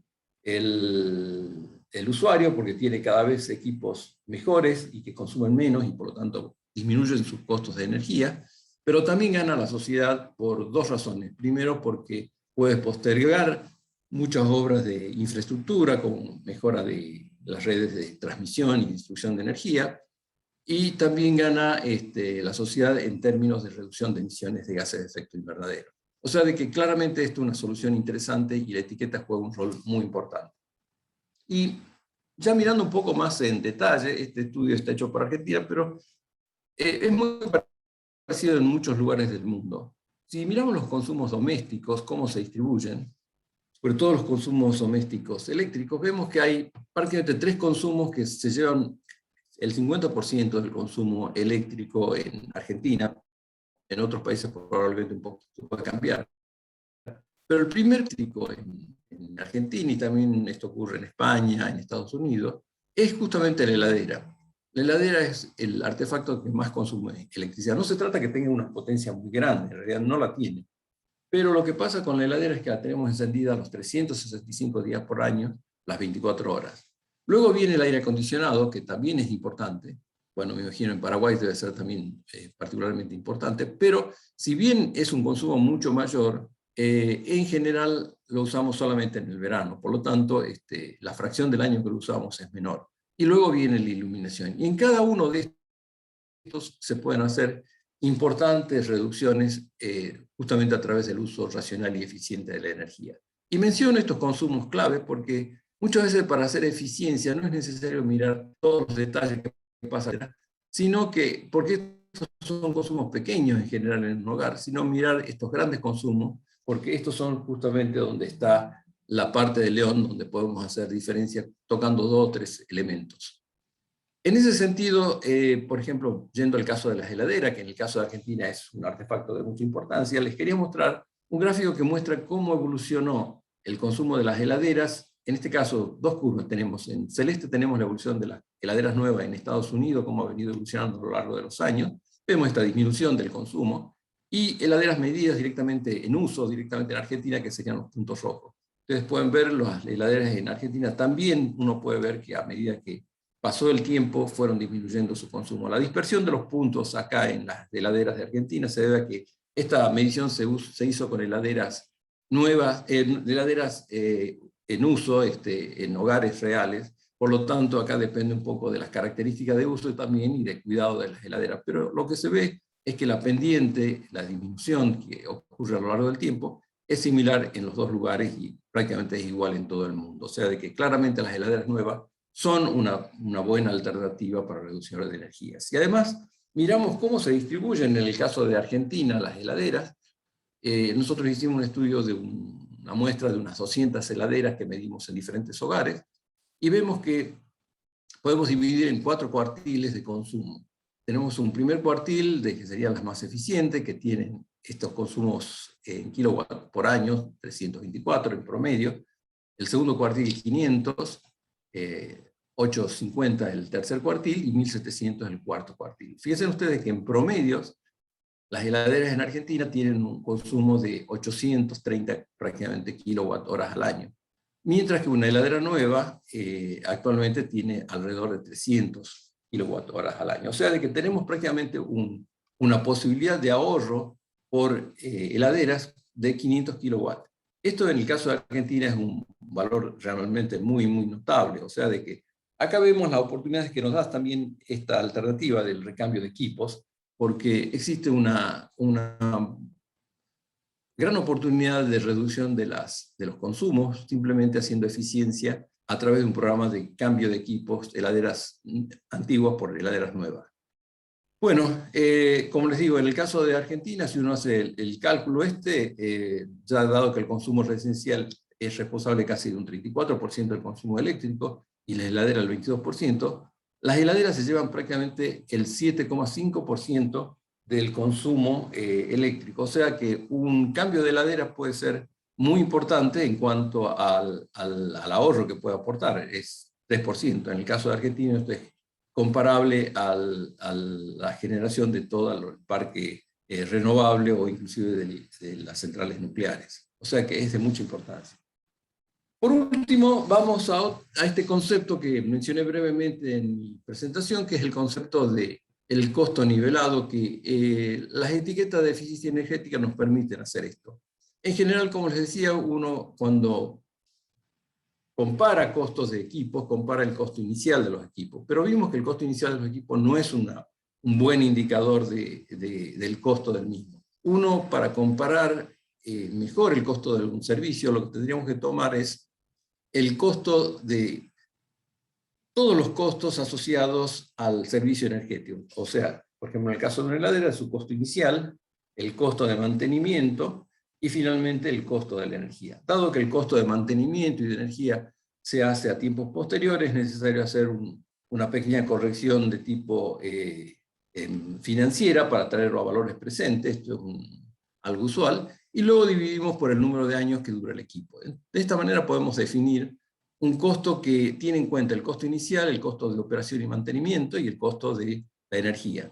usuario porque tiene cada vez equipos mejores y que consumen menos y por lo tanto disminuyen sus costos de energía, pero también gana la sociedad por 2 razones. Primero, porque puede postergar muchas obras de infraestructura, como mejora de las redes de transmisión y distribución de energía, y también gana la sociedad en términos de reducción de emisiones de gases de efecto invernadero. O sea, de que claramente esto es una solución interesante y la etiqueta juega un rol muy importante. Y ya mirando un poco más en detalle, este estudio está hecho para Argentina, pero es muy parecido en muchos lugares del mundo. Si miramos los consumos domésticos, cómo se distribuyen, sobre todo los consumos domésticos eléctricos, vemos que hay prácticamente 3 consumos que se llevan el 50% del consumo eléctrico en Argentina. En otros países probablemente un poco puede cambiar. Pero el primer eléctrico en Argentina, y también esto ocurre en España, en Estados Unidos, es justamente la heladera. La heladera es el artefacto que más consume electricidad. No se trata que tenga una potencia muy grande, en realidad no la tiene. Pero lo que pasa con la heladera es que la tenemos encendida los 365 días por año, las 24 horas. Luego viene el aire acondicionado, que también es importante. Bueno, me imagino en Paraguay debe ser también particularmente importante, pero si bien es un consumo mucho mayor, en general lo usamos solamente en el verano. Por lo tanto, la fracción del año que lo usamos es menor. Y luego viene la iluminación. Y en cada uno de estos se pueden hacer importantes reducciones justamente a través del uso racional y eficiente de la energía. Y menciono estos consumos clave porque muchas veces para hacer eficiencia no es necesario mirar todos los detalles que pasan, sino que, porque estos son consumos pequeños en general en un hogar, sino mirar estos grandes consumos, porque estos son justamente donde está la parte del león, donde podemos hacer diferencia tocando 2 o 3 elementos. En ese sentido, por ejemplo, yendo al caso de las heladeras, que en el caso de Argentina es un artefacto de mucha importancia, les quería mostrar un gráfico que muestra cómo evolucionó el consumo de las heladeras. En este caso, 2 curvas tenemos. En celeste tenemos la evolución de las heladeras nuevas en Estados Unidos, cómo ha venido evolucionando a lo largo de los años. Vemos esta disminución del consumo. Y heladeras medidas directamente en uso, directamente en Argentina, que serían los puntos rojos. Ustedes pueden ver las heladeras en Argentina. También uno puede ver que a medida que pasó el tiempo, fueron disminuyendo su consumo. La dispersión de los puntos acá en las heladeras de Argentina se debe a que esta medición se hizo con heladeras nuevas, heladeras en uso, en hogares reales. Por lo tanto, acá depende un poco de las características de uso también y de cuidado de las heladeras. Pero lo que se ve es que la pendiente, la disminución que ocurre a lo largo del tiempo, es similar en los 2 lugares y prácticamente es igual en todo el mundo. O sea, de que claramente las heladeras nuevas son una buena alternativa para reducción de energías. Y además, miramos cómo se distribuyen en el caso de Argentina las heladeras. Nosotros hicimos un estudio de una muestra de unas 200 heladeras que medimos en diferentes hogares, y vemos que podemos dividir en 4 cuartiles de consumo. Tenemos un primer cuartil, que serían las más eficientes, que tienen estos consumos en kilowatt por año, 324 en promedio. El segundo cuartil, 500. 850 el tercer cuartil y 1700 el cuarto cuartil. Fíjense ustedes que en promedios las heladeras en Argentina tienen un consumo de 830 prácticamente kilowatt horas al año, mientras que una heladera nueva actualmente tiene alrededor de 300 kilowatt horas al año. O sea, de que tenemos prácticamente una posibilidad de ahorro por heladeras de 500 kilowatt. Esto en el caso de Argentina es un valor realmente muy, muy notable, o sea, de que Acá vemos las oportunidades que nos da también esta alternativa del recambio de equipos, porque existe una gran oportunidad de reducción de los consumos, simplemente haciendo eficiencia a través de un programa de cambio de equipos, heladeras antiguas por heladeras nuevas. Bueno, como les digo, en el caso de Argentina, si uno hace el cálculo ya dado que el consumo residencial es responsable casi de un 34% del consumo eléctrico, y la heladera el 22%, las heladeras se llevan prácticamente el 7,5% del consumo eléctrico. O sea que un cambio de heladera puede ser muy importante en cuanto al ahorro que puede aportar, es 3%. En el caso de Argentina, esto es comparable a la generación de todo el parque renovable o inclusive de las centrales nucleares. O sea que es de mucha importancia. Por último, vamos a este concepto que mencioné brevemente en mi presentación, que es el concepto del costo nivelado, que las etiquetas de eficiencia energética nos permiten hacer esto. En general, como les decía, uno cuando compara costos de equipos, compara el costo inicial de los equipos, pero vimos que el costo inicial de los equipos no es un buen indicador del costo del mismo. Uno, para comparar mejor el costo de un servicio, lo que tendríamos que tomar es el costo de todos los costos asociados al servicio energético. O sea, por ejemplo, en el caso de una heladera, su costo inicial, el costo de mantenimiento y finalmente el costo de la energía. Dado que el costo de mantenimiento y de energía se hace a tiempos posteriores, es necesario hacer una pequeña corrección de tipo financiera para traerlo a valores presentes, esto es algo usual, y luego dividimos por el número de años que dura el equipo. De esta manera podemos definir un costo que tiene en cuenta el costo inicial, el costo de operación y mantenimiento y el costo de la energía.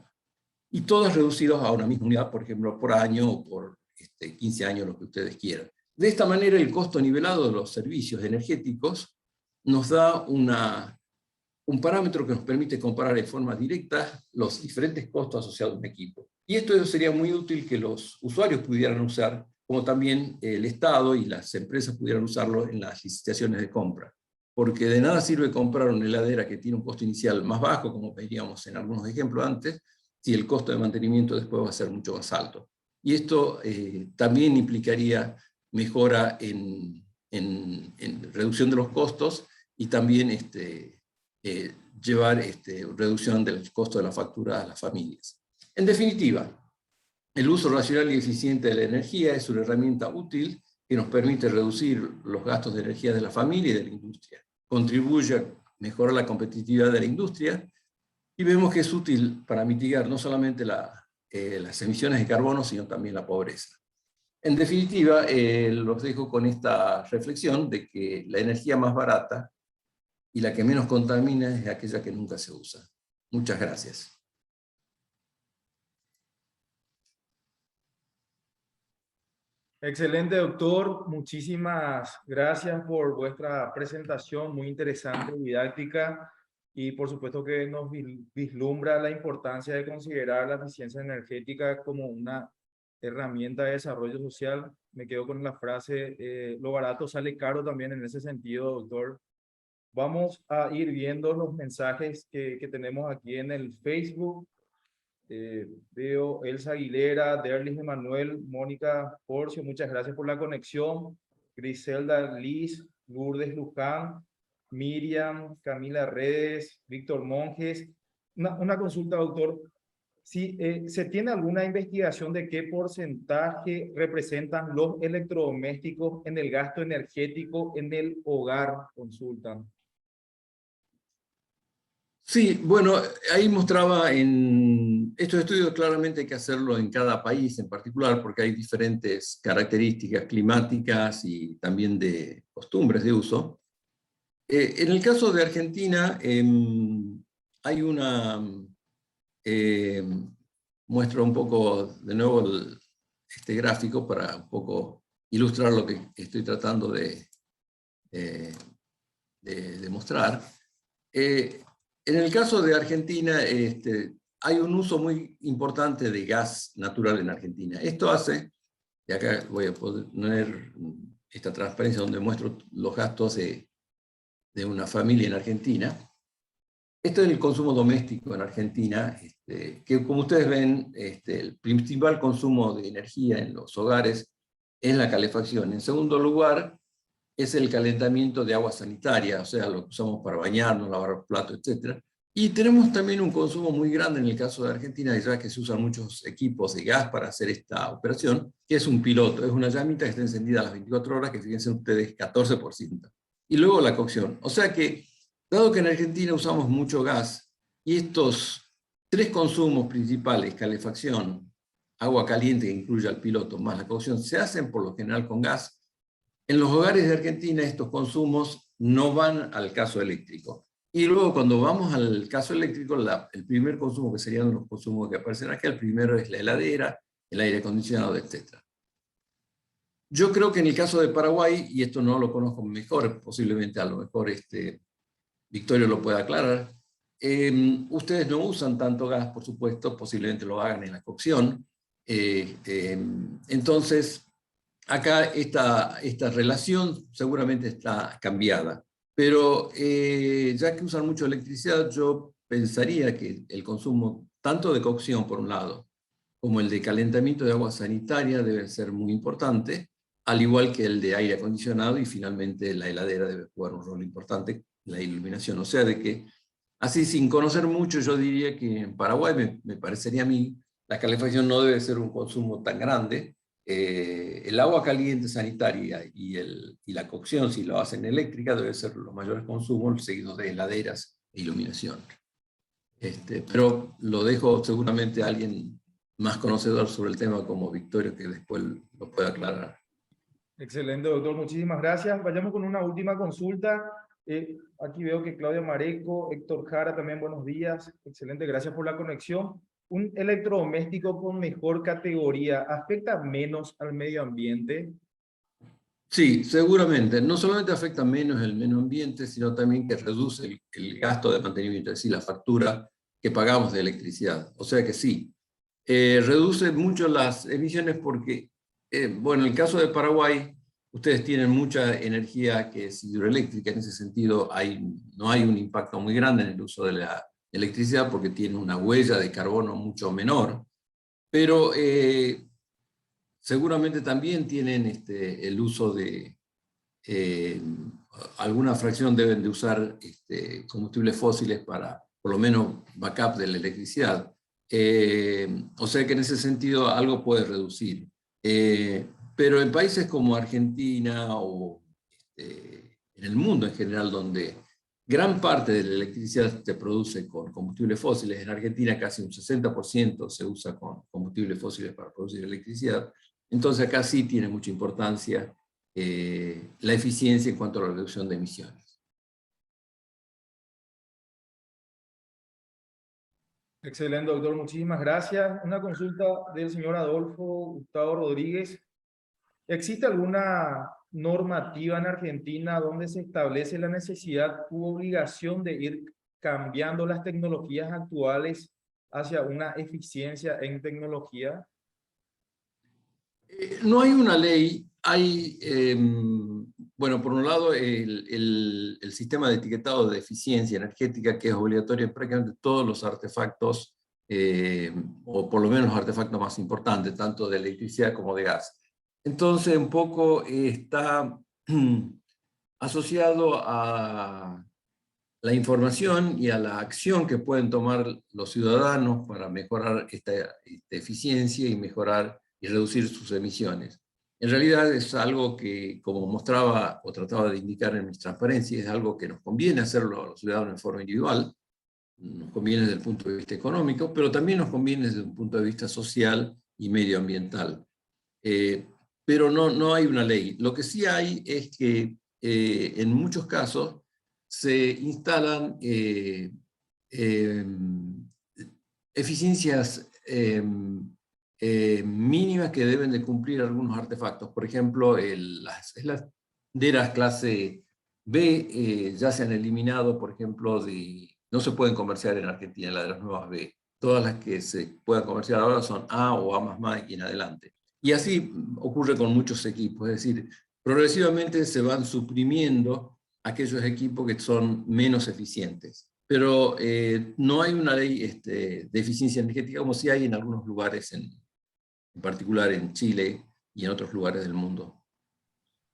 Y todos reducidos a una misma unidad, por ejemplo, por año o por 15 años, lo que ustedes quieran. De esta manera, el costo nivelado de los servicios energéticos nos da un parámetro que nos permite comparar de forma directa los diferentes costos asociados a un equipo. Y esto sería muy útil que los usuarios pudieran usar, como también el Estado y las empresas pudieran usarlo en las licitaciones de compra. Porque de nada sirve comprar una heladera que tiene un costo inicial más bajo, como veíamos en algunos ejemplos antes, si el costo de mantenimiento después va a ser mucho más alto. Y esto también implicaría mejora en reducción de los costos y también llevar reducción del costo de la factura a las familias. En definitiva, el uso racional y eficiente de la energía es una herramienta útil que nos permite reducir los gastos de energía de la familia y de la industria. Contribuye a mejorar la competitividad de la industria y vemos que es útil para mitigar no solamente las emisiones de carbono, sino también la pobreza. En definitiva, los dejo con esta reflexión de que la energía más barata y la que menos contamina es aquella que nunca se usa. Muchas gracias. Excelente, doctor. Muchísimas gracias por vuestra presentación, muy interesante, didáctica, y por supuesto que nos vislumbra la importancia de considerar la eficiencia energética como una herramienta de desarrollo social. Me quedo con la frase, lo barato sale caro también en ese sentido, doctor. Vamos a ir viendo los mensajes que tenemos aquí en el Facebook. Veo Elsa Aguilera, Derlis Emanuel, Mónica Porcio, muchas gracias por la conexión. Griselda Liz, Lourdes Luján, Miriam, Camila Redes, Víctor Monjes. Una consulta, doctor. Si se tiene alguna investigación de qué porcentaje representan los electrodomésticos en el gasto energético en el hogar, consultan. Sí, bueno, ahí mostraba en estos estudios claramente hay que hacerlo en cada país en particular porque hay diferentes características climáticas y también de costumbres de uso. En el caso de Argentina hay muestro un poco de nuevo este gráfico para un poco ilustrar lo que estoy tratando de mostrar. En el caso de Argentina, hay un uso muy importante de gas natural en Argentina. Esto hace, y acá voy a poner esta transparencia donde muestro los gastos de una familia en Argentina. Esto es el consumo doméstico en Argentina, que como ustedes ven, el principal consumo de energía en los hogares es la calefacción. En segundo lugar, es el calentamiento de agua sanitaria, o sea, lo que usamos para bañarnos, lavar los platos, etc. Y tenemos también un consumo muy grande en el caso de Argentina, ya que se usan muchos equipos de gas para hacer esta operación, que es un piloto, es una llamita que está encendida a las 24 horas, que fíjense ustedes, 14%. Y luego la cocción. O sea que, dado que en Argentina usamos mucho gas, y estos tres consumos principales, calefacción, agua caliente que incluye al piloto, más la cocción, se hacen por lo general con gas, en los hogares de Argentina estos consumos no van al caso eléctrico. Y luego cuando vamos al caso eléctrico, el primer consumo, que serían los consumos que aparecen acá, el primero es la heladera, el aire acondicionado, etc. Yo creo que en el caso de Paraguay, y esto no lo conozco mejor, posiblemente a lo mejor Victorio lo pueda aclarar, ustedes no usan tanto gas, por supuesto, posiblemente lo hagan en la cocción. Entonces, acá esta relación seguramente está cambiada, pero ya que usan mucho electricidad, yo pensaría que el consumo tanto de cocción, por un lado, como el de calentamiento de agua sanitaria debe ser muy importante, al igual que el de aire acondicionado, y finalmente la heladera debe jugar un rol importante en la iluminación. O sea, de que, así sin conocer mucho, yo diría que en Paraguay, me parecería a mí, la calefacción no debe ser un consumo tan grande. El agua caliente sanitaria y la cocción, si lo hacen eléctrica, debe ser los mayores consumos, seguidos de heladeras e iluminación. Pero lo dejo seguramente a alguien más conocedor sobre el tema como Victorio, que después lo puede aclarar. Excelente, doctor. Muchísimas gracias. Vayamos con una última consulta. Aquí veo que Claudia Mareco, Héctor Jara, también buenos días. Excelente, gracias por la conexión. ¿Un electrodoméstico con mejor categoría afecta menos al medio ambiente? Sí, seguramente. No solamente afecta menos el medio ambiente, sino también que reduce el gasto de mantenimiento, es decir, la factura que pagamos de electricidad. O sea que sí, reduce mucho las emisiones porque, bueno, en el caso de Paraguay, ustedes tienen mucha energía que es hidroeléctrica. En ese sentido, no hay un impacto muy grande en el uso de la electricidad porque tiene una huella de carbono mucho menor. Pero seguramente también tienen el uso de, alguna fracción deben de usar combustibles fósiles para, por lo menos, backup de la electricidad. O sea que en ese sentido algo puede reducir. Pero en países como Argentina o en el mundo en general, donde gran parte de la electricidad se produce con combustibles fósiles, en Argentina casi un 60% se usa con combustibles fósiles para producir electricidad, entonces acá sí tiene mucha importancia la eficiencia en cuanto a la reducción de emisiones. Excelente, doctor. Muchísimas gracias. Una consulta del señor Adolfo Gustavo Rodríguez. ¿Existe alguna normativa en Argentina donde se establece la necesidad u obligación de ir cambiando las tecnologías actuales hacia una eficiencia en tecnología? No hay una ley, hay, bueno, por un lado el sistema de etiquetado de eficiencia energética, que es obligatorio en prácticamente todos los artefactos, o por lo menos los artefactos más importantes, tanto de electricidad como de gas. Entonces, un poco está asociado a la información y a la acción que pueden tomar los ciudadanos para mejorar esta eficiencia y mejorar y reducir sus emisiones. En realidad es algo que, como mostraba o trataba de indicar en mis transparencias, es algo que nos conviene hacerlo a los ciudadanos en forma individual, nos conviene desde el punto de vista económico, pero también nos conviene desde un punto de vista social y medioambiental. Pero no hay una ley. Lo que sí hay es que en muchos casos se instalan eficiencias mínimas que deben de cumplir algunos artefactos. Por ejemplo, las heladeras clase B ya se han eliminado, por ejemplo, no se pueden comerciar en Argentina heladeras nuevas B. Todas las que se puedan comerciar ahora son A o A++ y en adelante. Y así ocurre con muchos equipos, es decir, progresivamente se van suprimiendo aquellos equipos que son menos eficientes. pero no hay una ley de eficiencia energética como sí hay en algunos lugares, en particular en Chile y en otros lugares del mundo.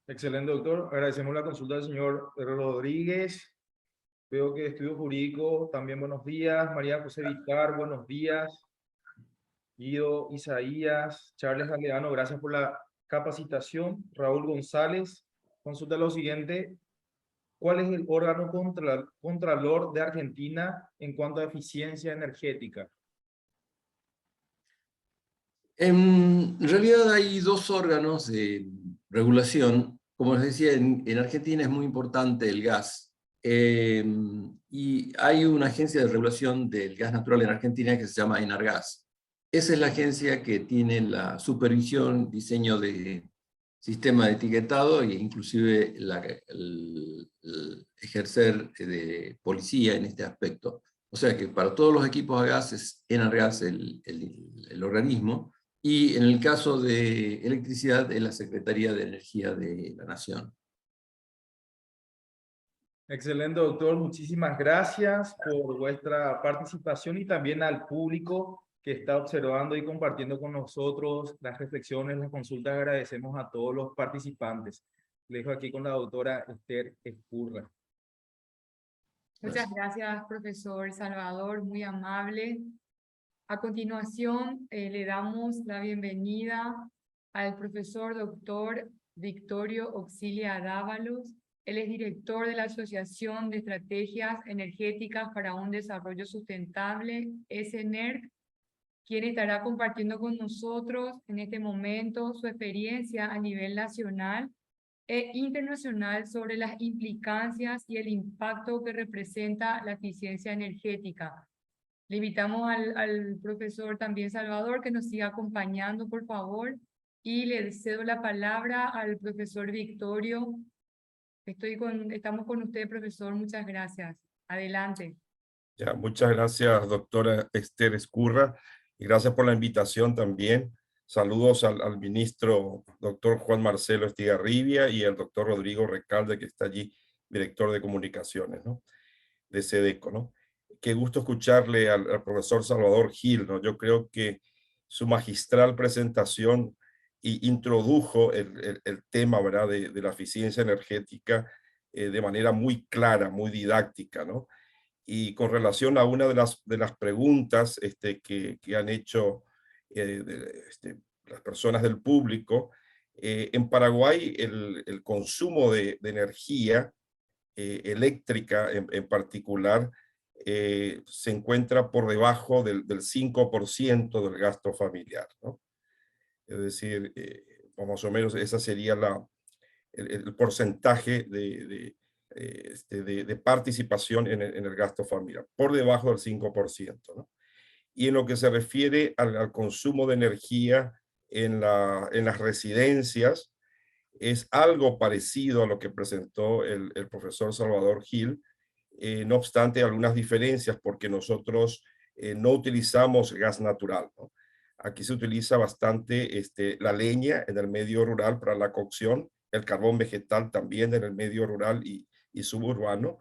Excelente, doctor. Agradecemos la consulta del señor Rodríguez. Veo que Estudio Jurídico, también buenos días. María José Vicar, buenos días. Guido Isaías, Charles Aleano, gracias por la capacitación. Raúl González, consulta lo siguiente. ¿Cuál es el órgano contralor de Argentina en cuanto a eficiencia energética? En realidad hay dos órganos de regulación. Como les decía, en Argentina es muy importante el gas. Y hay una agencia de regulación del gas natural en Argentina que se llama Enargas. Esa es la agencia que tiene la supervisión, diseño de sistema de etiquetado e inclusive el ejercer de policía en este aspecto. O sea que para todos los equipos a gas es Enargas el organismo, y en el caso de electricidad es la Secretaría de Energía de la Nación. Excelente, doctor. Muchísimas gracias por vuestra participación y también al público que está observando y compartiendo con nosotros las reflexiones, las consultas. Agradecemos a todos los participantes. Le dejo aquí con la doctora Esther Escurra. Muchas gracias, profesor Salvador, muy amable. A continuación, le damos la bienvenida al profesor doctor Victorio Auxilia Dávalos. Él es director de la Asociación de Estrategias Energéticas para un Desarrollo Sustentable, SENERC, quien estará compartiendo con nosotros en este momento su experiencia a nivel nacional e internacional sobre las implicancias y el impacto que representa la eficiencia energética. Le invitamos al profesor también Salvador que nos siga acompañando, por favor, y le cedo la palabra al profesor Victorio. Estamos con usted, profesor, muchas gracias. Adelante. Ya, muchas gracias, doctora Esther Escurra, y gracias por la invitación también. Saludos al ministro doctor Juan Marcelo Estigarribia y al doctor Rodrigo Recalde, que está allí, director de comunicaciones, ¿no?, de SEDECO, ¿no? Qué gusto escucharle al profesor Salvador Gil, ¿no? Yo creo que su magistral presentación introdujo el tema, ¿verdad?, de la eficiencia energética de manera muy clara, muy didáctica, ¿no? Y con relación a una de las preguntas que han hecho las personas del público, en Paraguay el consumo de energía eléctrica en particular se encuentra por debajo del 5% del gasto familiar, ¿no? Es decir, más o menos esa sería el porcentaje de participación en el gasto familiar, por debajo del 5%, ¿no? Y en lo que se refiere al consumo de energía en las residencias, es algo parecido a lo que presentó el profesor Salvador Gil, no obstante algunas diferencias, porque nosotros no utilizamos gas natural, ¿no? Aquí se utiliza bastante la leña en el medio rural para la cocción, el carbón vegetal también en el medio rural y suburbano,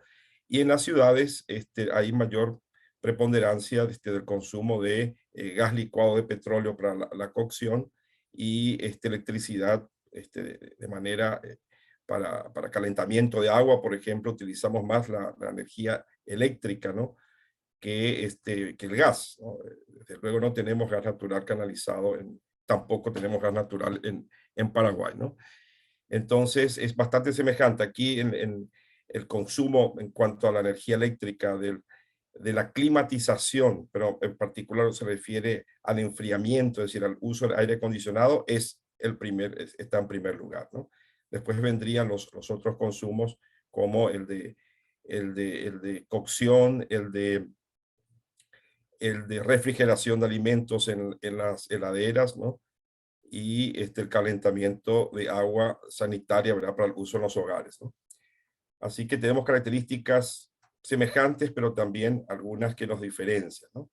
y en las ciudades hay mayor preponderancia del consumo de gas licuado de petróleo para la cocción y electricidad de manera para calentamiento de agua, por ejemplo, utilizamos más la energía eléctrica, ¿no?, que el gas, ¿no? Desde luego no tenemos gas natural canalizado, tampoco tenemos gas natural en Paraguay, ¿no? Entonces es bastante semejante. Aquí en el consumo en cuanto a la energía eléctrica de la climatización, pero en particular se refiere al enfriamiento, es decir, al uso del aire acondicionado, está en primer lugar, ¿no? Después vendrían los otros consumos como el de cocción, el de refrigeración de alimentos en las heladeras, ¿no?, y el calentamiento de agua sanitaria, ¿verdad?, para el uso en los hogares, ¿no? Así que tenemos características semejantes, pero también algunas que nos diferencian, ¿no?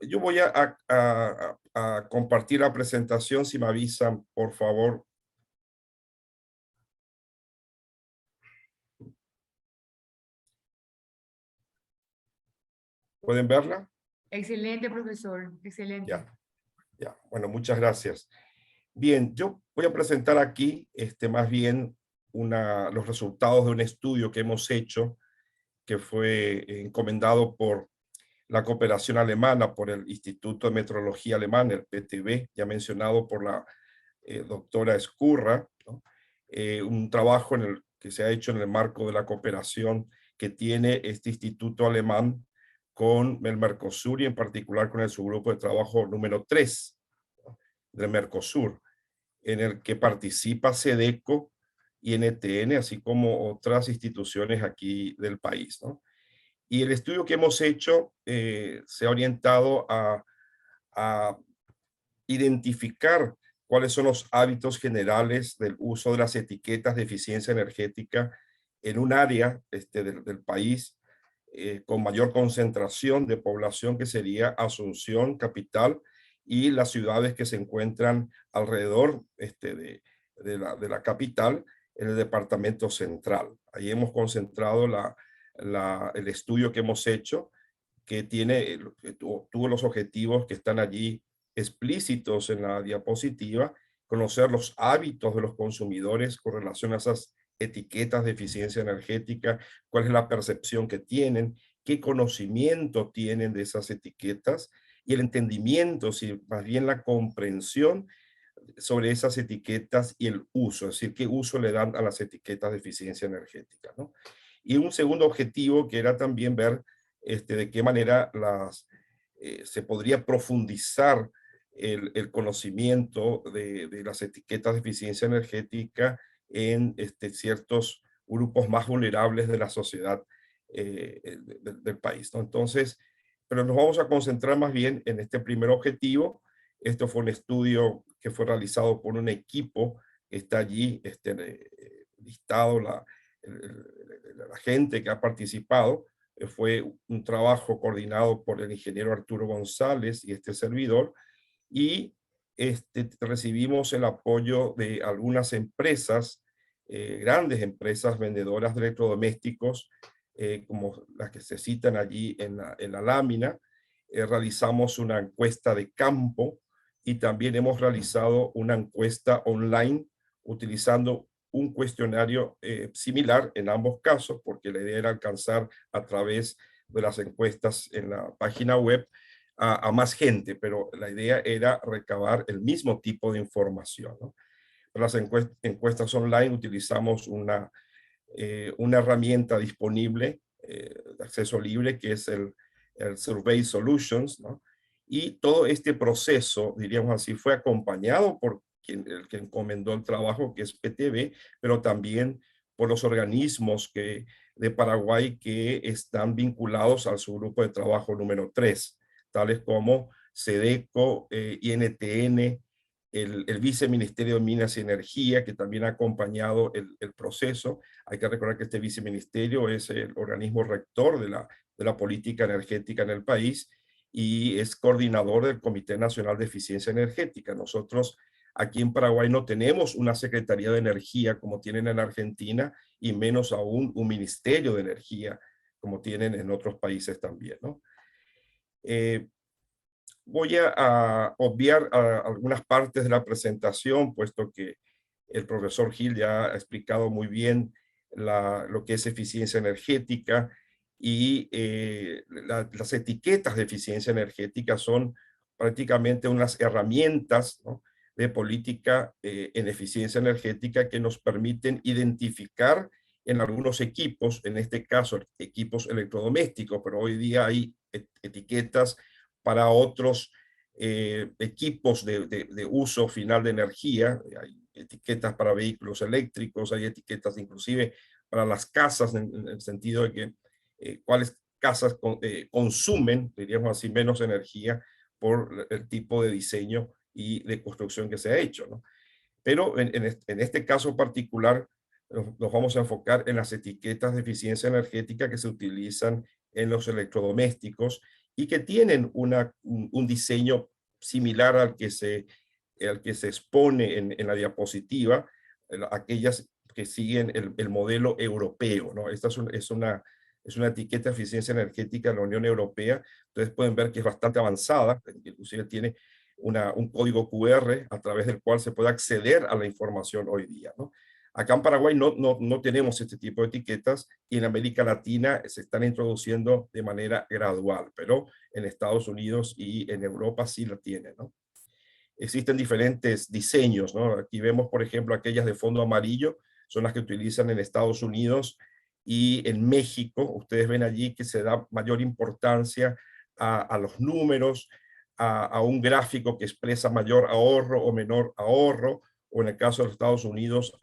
Yo voy a compartir la presentación, si me avisan, por favor. ¿Pueden verla? Excelente, profesor, excelente. Ya. Bueno, muchas gracias. Bien, yo voy a presentar aquí más bien los resultados de un estudio que hemos hecho, que fue encomendado por la cooperación alemana, por el Instituto de Metrología Alemán, el PTB, ya mencionado por la doctora Escurra, ¿no? Un trabajo que se ha hecho en el marco de la cooperación que tiene este instituto alemán con el Mercosur y en particular con el subgrupo de trabajo número 3, ¿no?, del Mercosur, en el que participa SEDECO y NTN, así como otras instituciones aquí del país, ¿no? Y el estudio que hemos hecho se ha orientado a identificar cuáles son los hábitos generales del uso de las etiquetas de eficiencia energética en un área del país con mayor concentración de población, que sería Asunción, capital, y las ciudades que se encuentran alrededor de la capital, en el departamento central. Ahí hemos concentrado el estudio que hemos hecho, que tuvo los objetivos que están allí explícitos en la diapositiva: conocer los hábitos de los consumidores con relación a esas etiquetas de eficiencia energética, cuál es la percepción que tienen, qué conocimiento tienen de esas etiquetas y el entendimiento, si más bien la comprensión sobre esas etiquetas y el uso, es decir, qué uso le dan a las etiquetas de eficiencia energética, ¿no? Y un segundo objetivo que era también ver de qué manera se podría profundizar el conocimiento de las etiquetas de eficiencia energética en ciertos grupos más vulnerables de la sociedad del país, ¿no? Entonces, pero nos vamos a concentrar más bien en este primer objetivo. Esto fue un estudio que fue realizado por un equipo que está allí listado, la gente que ha participado. Fue un trabajo coordinado por el ingeniero Arturo González y este servidor, y recibimos el apoyo de algunas empresas, grandes empresas vendedoras de electrodomésticos, como las que se citan allí en la lámina. Realizamos una encuesta de campo y también hemos realizado una encuesta online utilizando un cuestionario similar en ambos casos, porque la idea era alcanzar a través de las encuestas en la página web a más gente, pero la idea era recabar el mismo tipo de información, ¿no? Para las encuestas online utilizamos una herramienta disponible de acceso libre, que es el Survey Solutions, ¿no? Y todo este proceso, diríamos así, fue acompañado por el que encomendó el trabajo, que es PTB, pero también por los organismos de Paraguay que están vinculados al subgrupo de trabajo número 3, tales como SEDECO, INTN, el Viceministerio de Minas y Energía, que también ha acompañado el proceso. Hay que recordar que este viceministerio es el organismo rector de la política energética en el país y es coordinador del Comité Nacional de Eficiencia Energética. Nosotros aquí en Paraguay no tenemos una Secretaría de Energía como tienen en Argentina, y menos aún un Ministerio de Energía como tienen en otros países también, ¿no? Voy a obviar algunas partes de la presentación, puesto que el profesor Gil ya ha explicado muy bien lo que es eficiencia energética, y las etiquetas de eficiencia energética son prácticamente unas herramientas, ¿no?, de política en eficiencia energética que nos permiten identificar en algunos equipos, en este caso equipos electrodomésticos, pero hoy día hay etiquetas para otros equipos de uso final de energía. Hay etiquetas para vehículos eléctricos, hay etiquetas inclusive para las casas, en el sentido de que cuáles casas consumen, diríamos así, menos energía por el tipo de diseño y de construcción que se ha hecho, ¿no? Pero en este caso particular nos vamos a enfocar en las etiquetas de eficiencia energética que se utilizan en los electrodomésticos y que tienen un diseño similar al que se expone en la diapositiva, aquellas que siguen el modelo europeo, ¿no? Esta es una es una etiqueta de eficiencia energética de la Unión Europea. Ustedes pueden ver que es bastante avanzada, inclusive tiene un código QR a través del cual se puede acceder a la información hoy día, ¿no? Acá en Paraguay no tenemos este tipo de etiquetas y en América Latina se están introduciendo de manera gradual, pero en Estados Unidos y en Europa sí la tienen, ¿no? Existen diferentes diseños, ¿no? Aquí vemos, por ejemplo, aquellas de fondo amarillo, son las que utilizan en Estados Unidos y en México. Ustedes ven allí que se da mayor importancia a los números, a un gráfico que expresa mayor ahorro o menor ahorro, o en el caso de los Estados Unidos,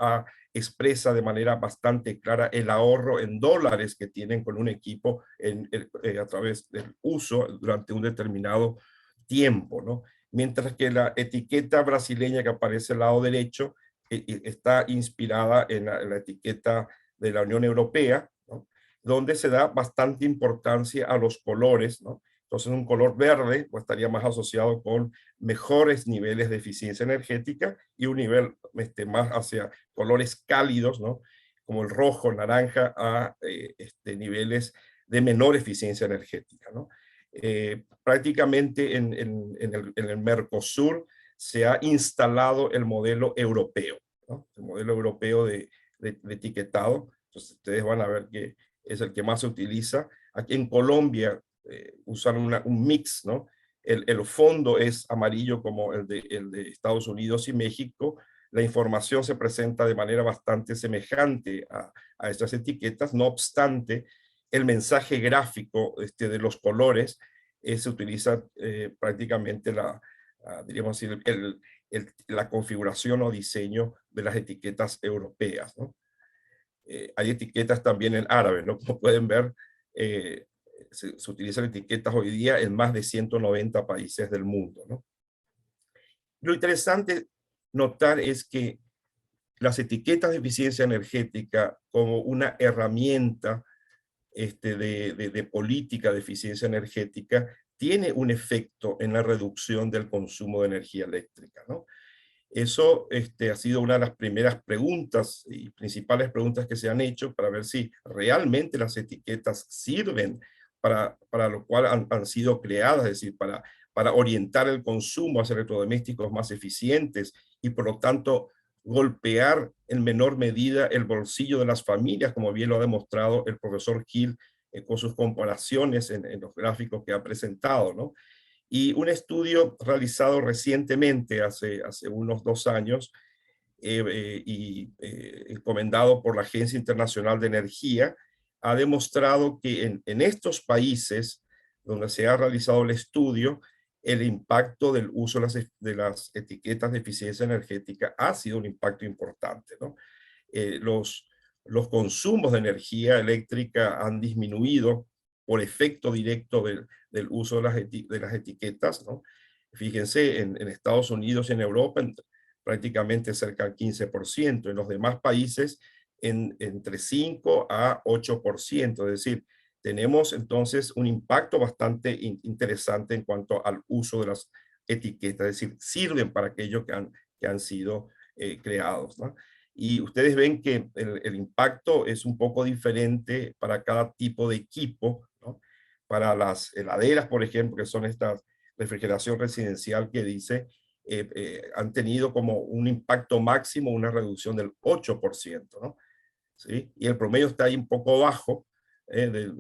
expresa de manera bastante clara el ahorro en dólares que tienen con un equipo a través del uso durante un determinado tiempo, ¿no? Mientras que la etiqueta brasileña que aparece al lado derecho está inspirada en la etiqueta de la Unión Europea, ¿no? Donde se da bastante importancia a los colores, ¿no? Entonces un color verde pues, estaría más asociado con mejores niveles de eficiencia energética y un nivel más hacia colores cálidos, ¿no? Como el rojo, naranja, a niveles de menor eficiencia energética, ¿no? Prácticamente en el Mercosur se ha instalado el modelo europeo, ¿no? El modelo europeo de etiquetado. Entonces ustedes van a ver que es el que más se utiliza. Aquí en Colombia usan un mix, ¿no? El fondo es amarillo como el de Estados Unidos y México. La información se presenta de manera bastante semejante a estas etiquetas, no obstante, el mensaje gráfico de los colores se utiliza prácticamente diríamos así, la configuración o diseño de las etiquetas europeas, ¿no? Hay etiquetas también en árabe, ¿no? Como pueden ver, se utilizan etiquetas hoy día en más de 190 países del mundo, ¿no? Lo interesante notar es que las etiquetas de eficiencia energética como una herramienta de política de eficiencia energética tiene un efecto en la reducción del consumo de energía eléctrica, ¿no? Eso ha sido una de las primeras preguntas y principales preguntas que se han hecho para ver si realmente las etiquetas sirven para lo cual han sido creadas, es decir, para orientar el consumo hacia electrodomésticos más eficientes y por lo tanto golpear en menor medida el bolsillo de las familias, como bien lo ha demostrado el profesor Gil con sus comparaciones en los gráficos que ha presentado, ¿no? Y un estudio realizado recientemente, hace unos 2 años, encomendado por la Agencia Internacional de Energía, ha demostrado que en estos países donde se ha realizado el estudio, el impacto del uso de las etiquetas de eficiencia energética ha sido un impacto importante, ¿no? Los consumos de energía eléctrica han disminuido por efecto directo del uso de las etiquetas, ¿no? Fíjense, en Estados Unidos y en Europa prácticamente cerca del 15%, en los demás países entre 5 a 8%, es decir, tenemos entonces un impacto bastante interesante en cuanto al uso de las etiquetas, es decir, sirven para aquello que han sido creados, ¿no? Y ustedes ven que el impacto es un poco diferente para cada tipo de equipo, ¿no? Para las heladeras, por ejemplo, que son estas refrigeración residencial que dice, han tenido como un impacto máximo, una reducción del 8%, ¿no? ¿Sí? Y el promedio está ahí un poco bajo, del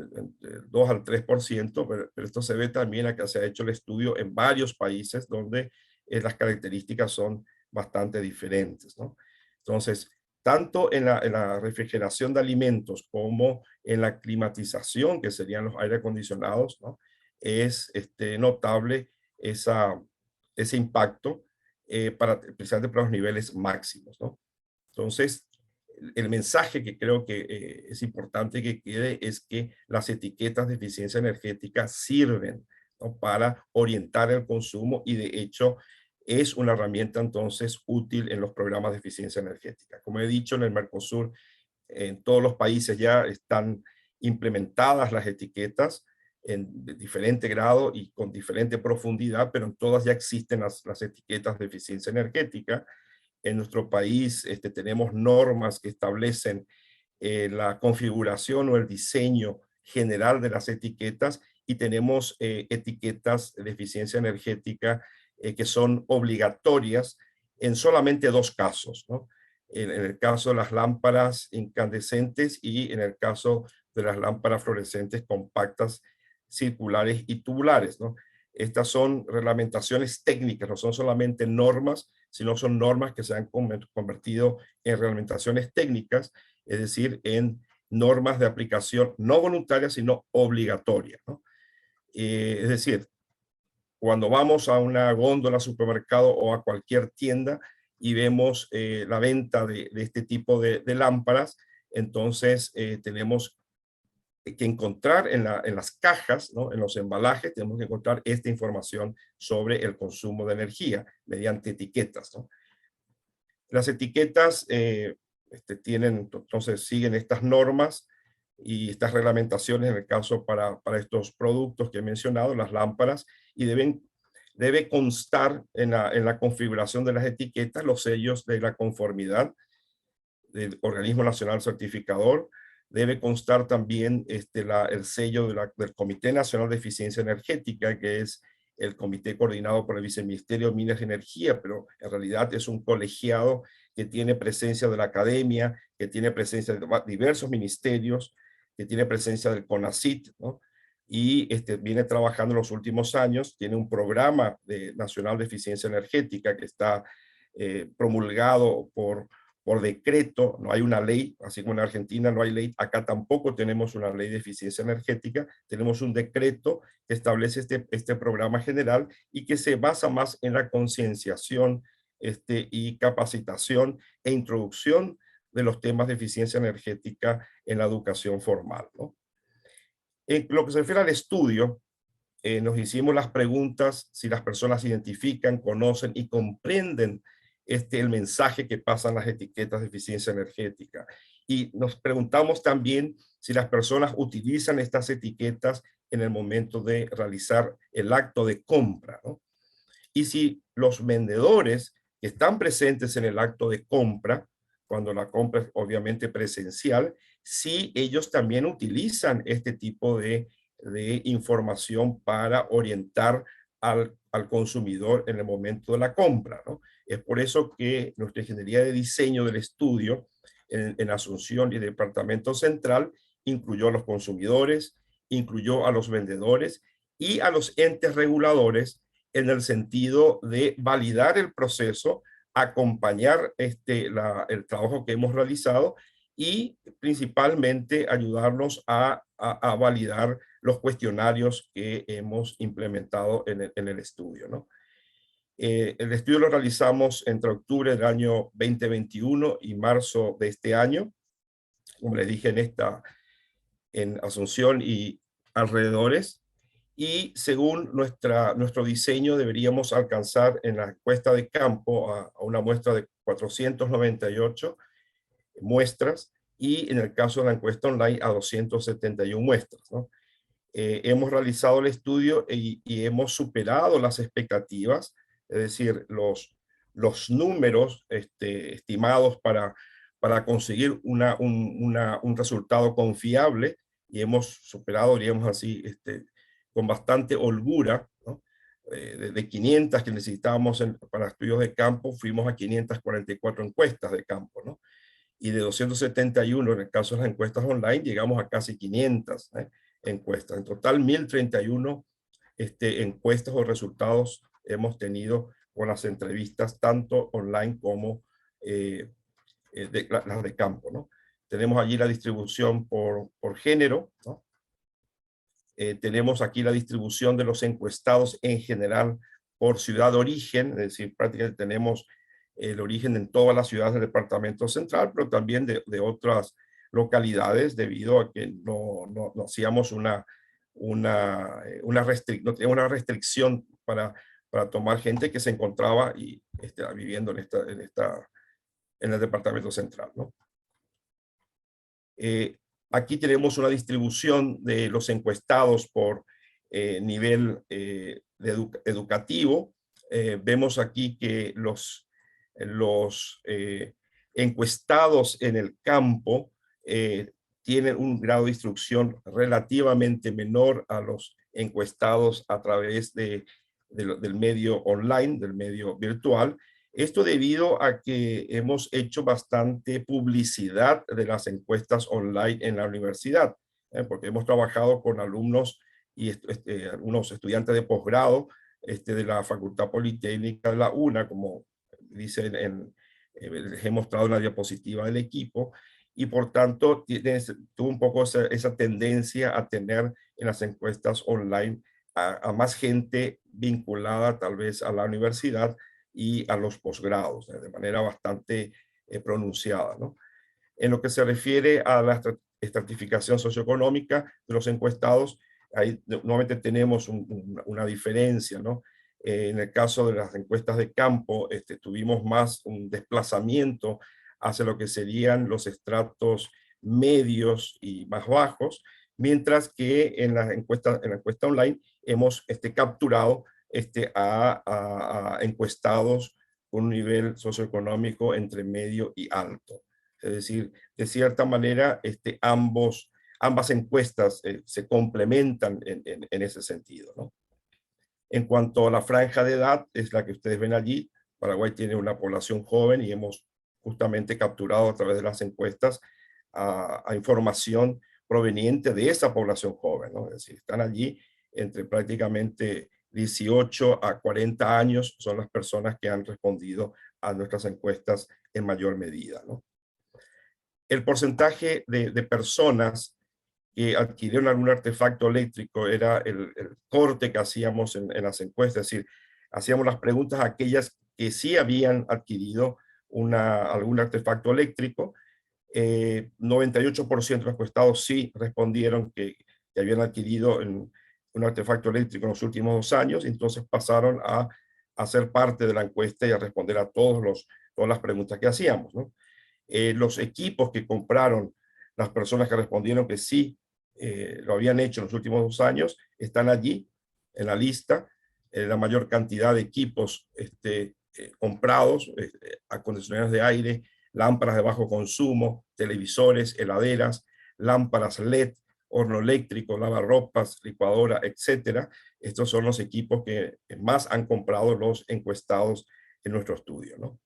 2 al 3%, pero esto se ve también acá se ha hecho el estudio en varios países donde las características son bastante diferentes, ¿no? Entonces, tanto en la refrigeración de alimentos como en la climatización, que serían los aire acondicionados, ¿no? Es notable ese impacto, especialmente para los niveles máximos, ¿no? Entonces, el mensaje que creo que es importante que quede es que las etiquetas de eficiencia energética sirven, ¿no? Para orientar el consumo y de hecho es una herramienta entonces útil en los programas de eficiencia energética. Como he dicho, en el Mercosur, en todos los países ya están implementadas las etiquetas en diferente grado y con diferente profundidad, pero en todas ya existen las etiquetas de eficiencia energética. En nuestro país tenemos normas que establecen la configuración o el diseño general de las etiquetas y tenemos etiquetas de eficiencia energética que son obligatorias en solamente 2 casos, ¿no? En el caso de las lámparas incandescentes y en el caso de las lámparas fluorescentes compactas, circulares y tubulares, ¿no? Estas son reglamentaciones técnicas, no son solamente normas, sino son normas que se han convertido en reglamentaciones técnicas, es decir, en normas de aplicación no voluntaria, sino obligatoria, ¿no? Es decir, cuando vamos a una góndola, supermercado o a cualquier tienda y vemos la venta de este tipo de lámparas, entonces tenemos que encontrar en las cajas, ¿no? En los embalajes, tenemos que encontrar esta información sobre el consumo de energía mediante etiquetas, ¿no? Las etiquetas entonces siguen estas normas y estas reglamentaciones en el caso para estos productos que he mencionado, las lámparas, y debe constar en la configuración de las etiquetas los sellos de la conformidad del Organismo Nacional Certificador. Debe constar también el sello del Comité Nacional de Eficiencia Energética, que es el comité coordinado por el Viceministerio de Minas y Energía, pero en realidad es un colegiado que tiene presencia de la academia, que tiene presencia de diversos ministerios, que tiene presencia del CONACYT, ¿no? Y viene trabajando en los últimos años, tiene un programa nacional de eficiencia energética que está promulgado por decreto, no hay una ley, así como en Argentina no hay ley, acá tampoco tenemos una ley de eficiencia energética, tenemos un decreto que establece este programa general y que se basa más en la concienciación y capacitación e introducción de los temas de eficiencia energética en la educación formal, ¿no? En lo que se refiere al estudio, nos hicimos las preguntas si las personas identifican, conocen y comprenden el mensaje que pasan las etiquetas de eficiencia energética. Y nos preguntamos también si las personas utilizan estas etiquetas en el momento de realizar el acto de compra, ¿no? Y si los vendedores que están presentes en el acto de compra, cuando la compra es obviamente presencial, si ellos también utilizan este tipo de información para orientar al consumidor en el momento de la compra, ¿no? Es por eso que nuestra ingeniería de diseño del estudio en Asunción y Departamento Central incluyó a los consumidores, incluyó a los vendedores y a los entes reguladores en el sentido de validar el proceso, acompañar el trabajo que hemos realizado y principalmente ayudarnos a validar los cuestionarios que hemos implementado en el estudio, ¿no? El estudio lo realizamos entre octubre del año 2021 y marzo de este año. Como les dije, en Asunción y alrededores. Y según nuestro diseño deberíamos alcanzar en la encuesta de campo a una muestra de 498 muestras y en el caso de la encuesta online a 271 muestras, ¿no? Hemos realizado el estudio y hemos superado las expectativas, es decir, los números estimados para conseguir un resultado confiable, y hemos superado, diríamos así, con bastante holgura, ¿no? De 500 que necesitábamos para estudios de campo, fuimos a 544 encuestas de campo, ¿no? Y de 271 en el caso de las encuestas online, llegamos a casi 500 encuestas. En total, 1031 encuestas o resultados hemos tenido con las entrevistas, tanto online como las de campo, ¿no? Tenemos allí la distribución por género, ¿no? Tenemos aquí la distribución de los encuestados en general por ciudad de origen, es decir, prácticamente tenemos el origen en todas las ciudades del departamento central, pero también de otras localidades, debido a que no hacíamos no teníamos una restricción para tomar gente que se encontraba viviendo en el departamento central, ¿no? Aquí tenemos una distribución de los encuestados por nivel educativo. Vemos aquí que los encuestados en el campo tienen un grado de instrucción relativamente menor a los encuestados a través del medio online, del medio virtual. Esto debido a que hemos hecho bastante publicidad de las encuestas online en la universidad, porque hemos trabajado con alumnos y algunos estudiantes de posgrado de la Facultad Politécnica de la UNA, como dice les he mostrado en la diapositiva del equipo, y por tanto tuvo un poco esa tendencia a tener en las encuestas online a más gente vinculada tal vez a la universidad y a los posgrados, de manera bastante pronunciada, ¿no? En lo que se refiere a la estratificación socioeconómica de los encuestados, ahí nuevamente tenemos una diferencia, ¿no? En el caso de las encuestas de campo, tuvimos más un desplazamiento hacia lo que serían los estratos medios y más bajos, mientras que en la encuesta online hemos capturado a encuestados con un nivel socioeconómico entre medio y alto. Es decir, de cierta manera, ambas encuestas se complementan en ese sentido, ¿no? En cuanto a la franja de edad, es la que ustedes ven allí. Paraguay tiene una población joven y hemos justamente capturado a través de las encuestas a información proveniente de esa población joven, ¿no? Es decir, están allí entre prácticamente 18 a 40 años, son las personas que han respondido a nuestras encuestas en mayor medida, ¿no? El porcentaje de personas que adquirieron algún artefacto eléctrico era el corte que hacíamos en las encuestas, es decir, hacíamos las preguntas a aquellas que sí habían adquirido algún artefacto eléctrico. 98% de los encuestados sí respondieron que habían adquirido un artefacto eléctrico en los últimos 2 años, entonces pasaron a ser parte de la encuesta y a responder a todas las preguntas que hacíamos, ¿no? Los equipos que compraron las personas que respondieron que sí lo habían hecho en los últimos 2 años, están allí en la lista. La mayor cantidad de equipos comprados, acondicionadores de aire, lámparas de bajo consumo, televisores, heladeras, lámparas LED, horno eléctrico, lavarropas, licuadora, etcétera. Estos son los equipos que más han comprado los encuestados en nuestro estudio, ¿no?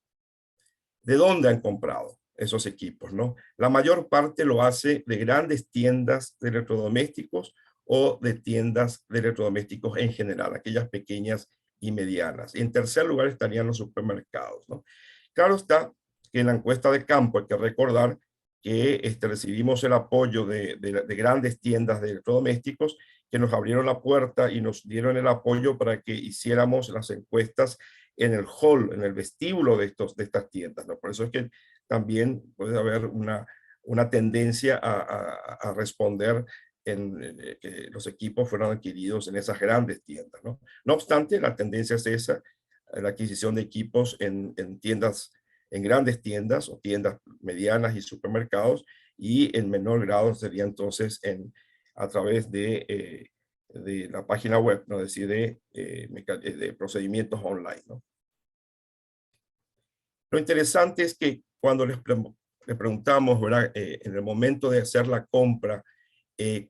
¿De dónde han comprado esos equipos, no? La mayor parte lo hace de grandes tiendas de electrodomésticos o de tiendas de electrodomésticos en general, aquellas pequeñas y medianas. Y en tercer lugar estarían los supermercados, ¿no? Claro está que en la encuesta de campo hay que recordar que recibimos el apoyo de grandes tiendas de electrodomésticos que nos abrieron la puerta y nos dieron el apoyo para que hiciéramos las encuestas en el hall, en el vestíbulo de estas tiendas, ¿no? Por eso es que también puede haber una tendencia a responder que los equipos fueron adquiridos en esas grandes tiendas, ¿no? No obstante, la tendencia es esa, la adquisición de equipos en tiendas, en grandes tiendas o tiendas medianas y supermercados, y en menor grado sería entonces a través de la página web, ¿no? Es decir, de procedimientos online, ¿no? Lo interesante es que cuando les preguntamos, ¿verdad? En el momento de hacer la compra,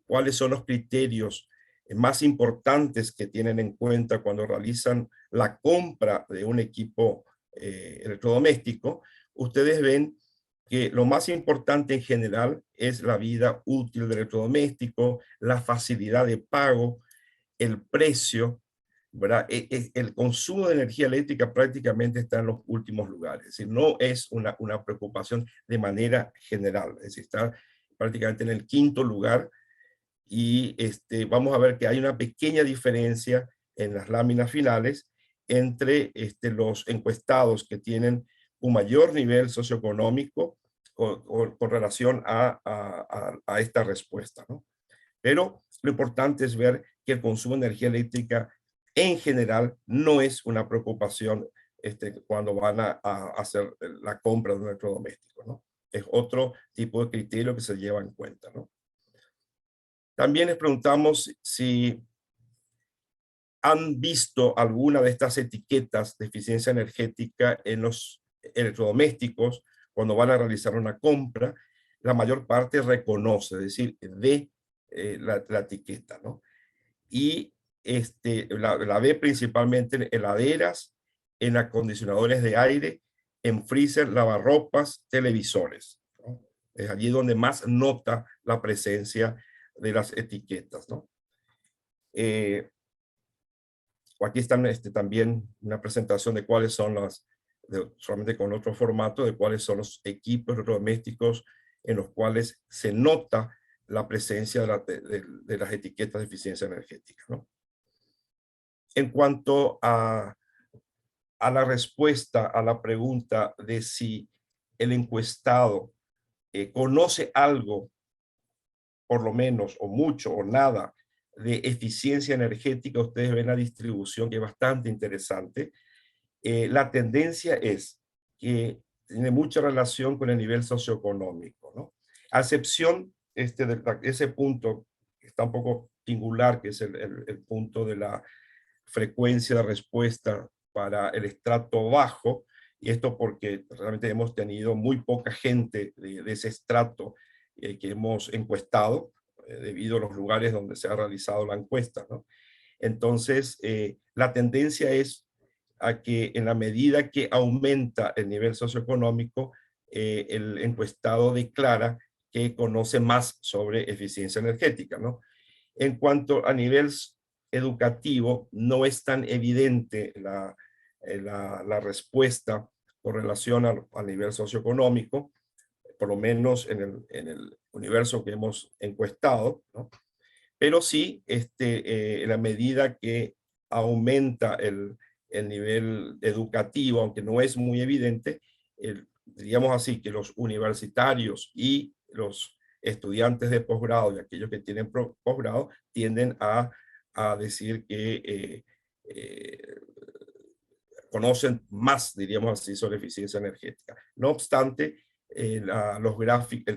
cuáles son los criterios más importantes que tienen en cuenta cuando realizan la compra de un equipo electrodoméstico, ustedes ven que lo más importante en general es la vida útil del electrodoméstico, la facilidad de pago, el precio, ¿verdad? El consumo de energía eléctrica prácticamente está en los últimos lugares, es decir, no es una preocupación de manera general, es decir, está prácticamente en el 5º lugar, y vamos a ver que hay una pequeña diferencia en las láminas finales entre los encuestados que tienen un mayor nivel socioeconómico con relación a esta respuesta, ¿no? Pero lo importante es ver que el consumo de energía eléctrica en general no es una preocupación cuando van a hacer la compra de un electrodoméstico, ¿no? Es otro tipo de criterio que se lleva en cuenta, ¿no? También les preguntamos si han visto alguna de estas etiquetas de eficiencia energética en los electrodomésticos cuando van a realizar una compra. la mayor parte reconoce, es decir, ve la etiqueta, ¿no? Y la ve principalmente en heladeras, en acondicionadores de aire, en freezer, lavarropas, televisores, ¿no? Es allí donde más nota la presencia de las etiquetas, ¿no? Aquí están también una presentación de cuáles son solamente con otro formato, de cuáles son los equipos electrodomésticos en los cuales se nota la presencia de las etiquetas de eficiencia energética, ¿no? En cuanto a la respuesta a la pregunta de si el encuestado conoce algo, por lo menos, o mucho, o nada, de eficiencia energética, ustedes ven la distribución que es bastante interesante. La tendencia es que tiene mucha relación con el nivel socioeconómico, ¿no? A excepción de ese punto que está un poco singular, que es el punto de la frecuencia de respuesta para el estrato bajo, y esto porque realmente hemos tenido muy poca gente de ese estrato que hemos encuestado, debido a los lugares donde se ha realizado la encuesta, ¿no? Entonces, la tendencia es a que en la medida que aumenta el nivel socioeconómico, el encuestado declara que conoce más sobre eficiencia energética, ¿no? En cuanto a nivel educativo, no es tan evidente la respuesta con relación al nivel socioeconómico, por lo menos en el universo que hemos encuestado, ¿no? Pero sí, en la medida que aumenta el nivel educativo, aunque no es muy evidente, diríamos así, que los universitarios y los estudiantes de posgrado y aquellos que tienen posgrado tienden a decir que conocen más, diríamos así, sobre eficiencia energética. No obstante, el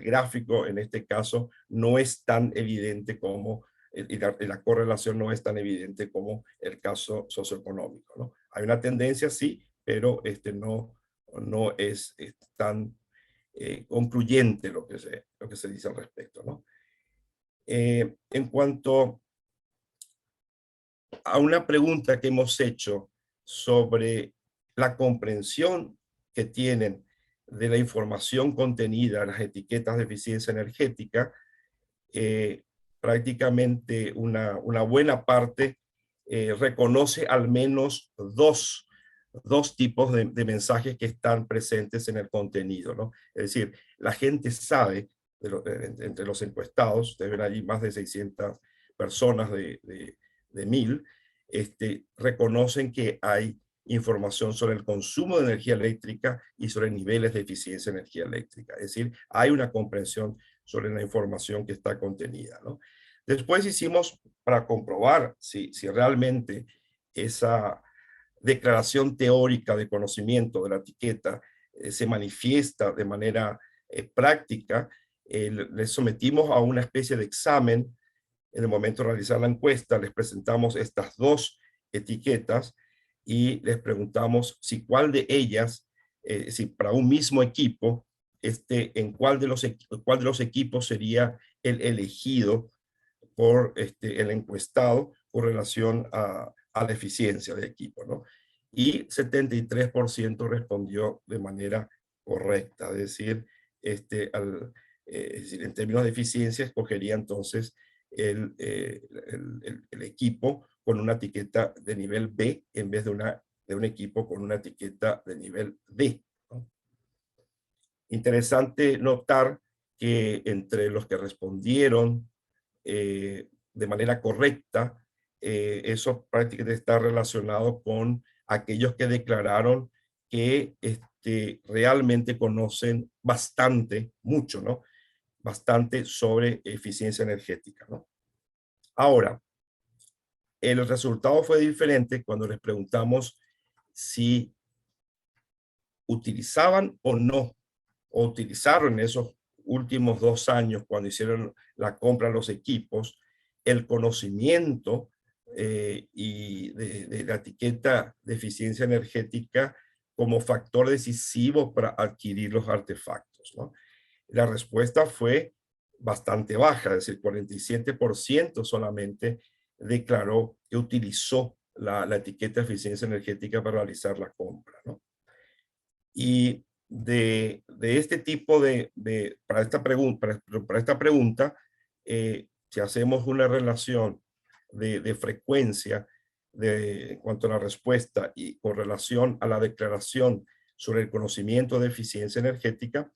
gráfico en este caso no es tan evidente como, y la correlación no es tan evidente como el caso socioeconómico, ¿no? Hay una tendencia, sí, pero no es tan concluyente lo que se dice al respecto, ¿no? En cuanto a una pregunta que hemos hecho sobre la comprensión que tienen de la información contenida en las etiquetas de eficiencia energética, prácticamente una buena parte reconoce al menos dos tipos de mensajes que están presentes en el contenido, ¿no? Es decir, la gente sabe, entre los encuestados, ustedes ven allí más de 600 personas de 1000, reconocen que hay información sobre el consumo de energía eléctrica y sobre niveles de eficiencia de energía eléctrica. Es decir, hay una comprensión sobre la información que está contenida, ¿no? Después hicimos, para comprobar si realmente esa declaración teórica de conocimiento de la etiqueta se manifiesta de manera práctica, les sometimos a una especie de examen. En el momento de realizar la encuesta, les presentamos estas dos etiquetas y les preguntamos si cuál de ellas, si para un mismo equipo, en cuál de los equipos sería el elegido por el encuestado con relación a la eficiencia del equipo, ¿no? Y 73% respondió de manera correcta, es decir, en términos de eficiencia, escogería entonces el equipo con una etiqueta de nivel B en vez de un equipo con una etiqueta de nivel D, ¿no? Interesante notar que entre los que respondieron de manera correcta, eso prácticamente está relacionado con aquellos que declararon que realmente conocen bastante, mucho, ¿no? Bastante sobre eficiencia energética, ¿no? Ahora, el resultado fue diferente cuando les preguntamos si utilizaban o no, o utilizaron en esos últimos 2 años, cuando hicieron la compra de los equipos, el conocimiento y de la etiqueta de eficiencia energética como factor decisivo para adquirir los artefactos, ¿no? La respuesta fue bastante baja, es decir, 47% solamente declaró que utilizó la etiqueta de eficiencia energética para realizar la compra, ¿no? Y de este tipo para esta pregunta, si hacemos una relación de frecuencia en cuanto a la respuesta y con relación a la declaración sobre el conocimiento de eficiencia energética,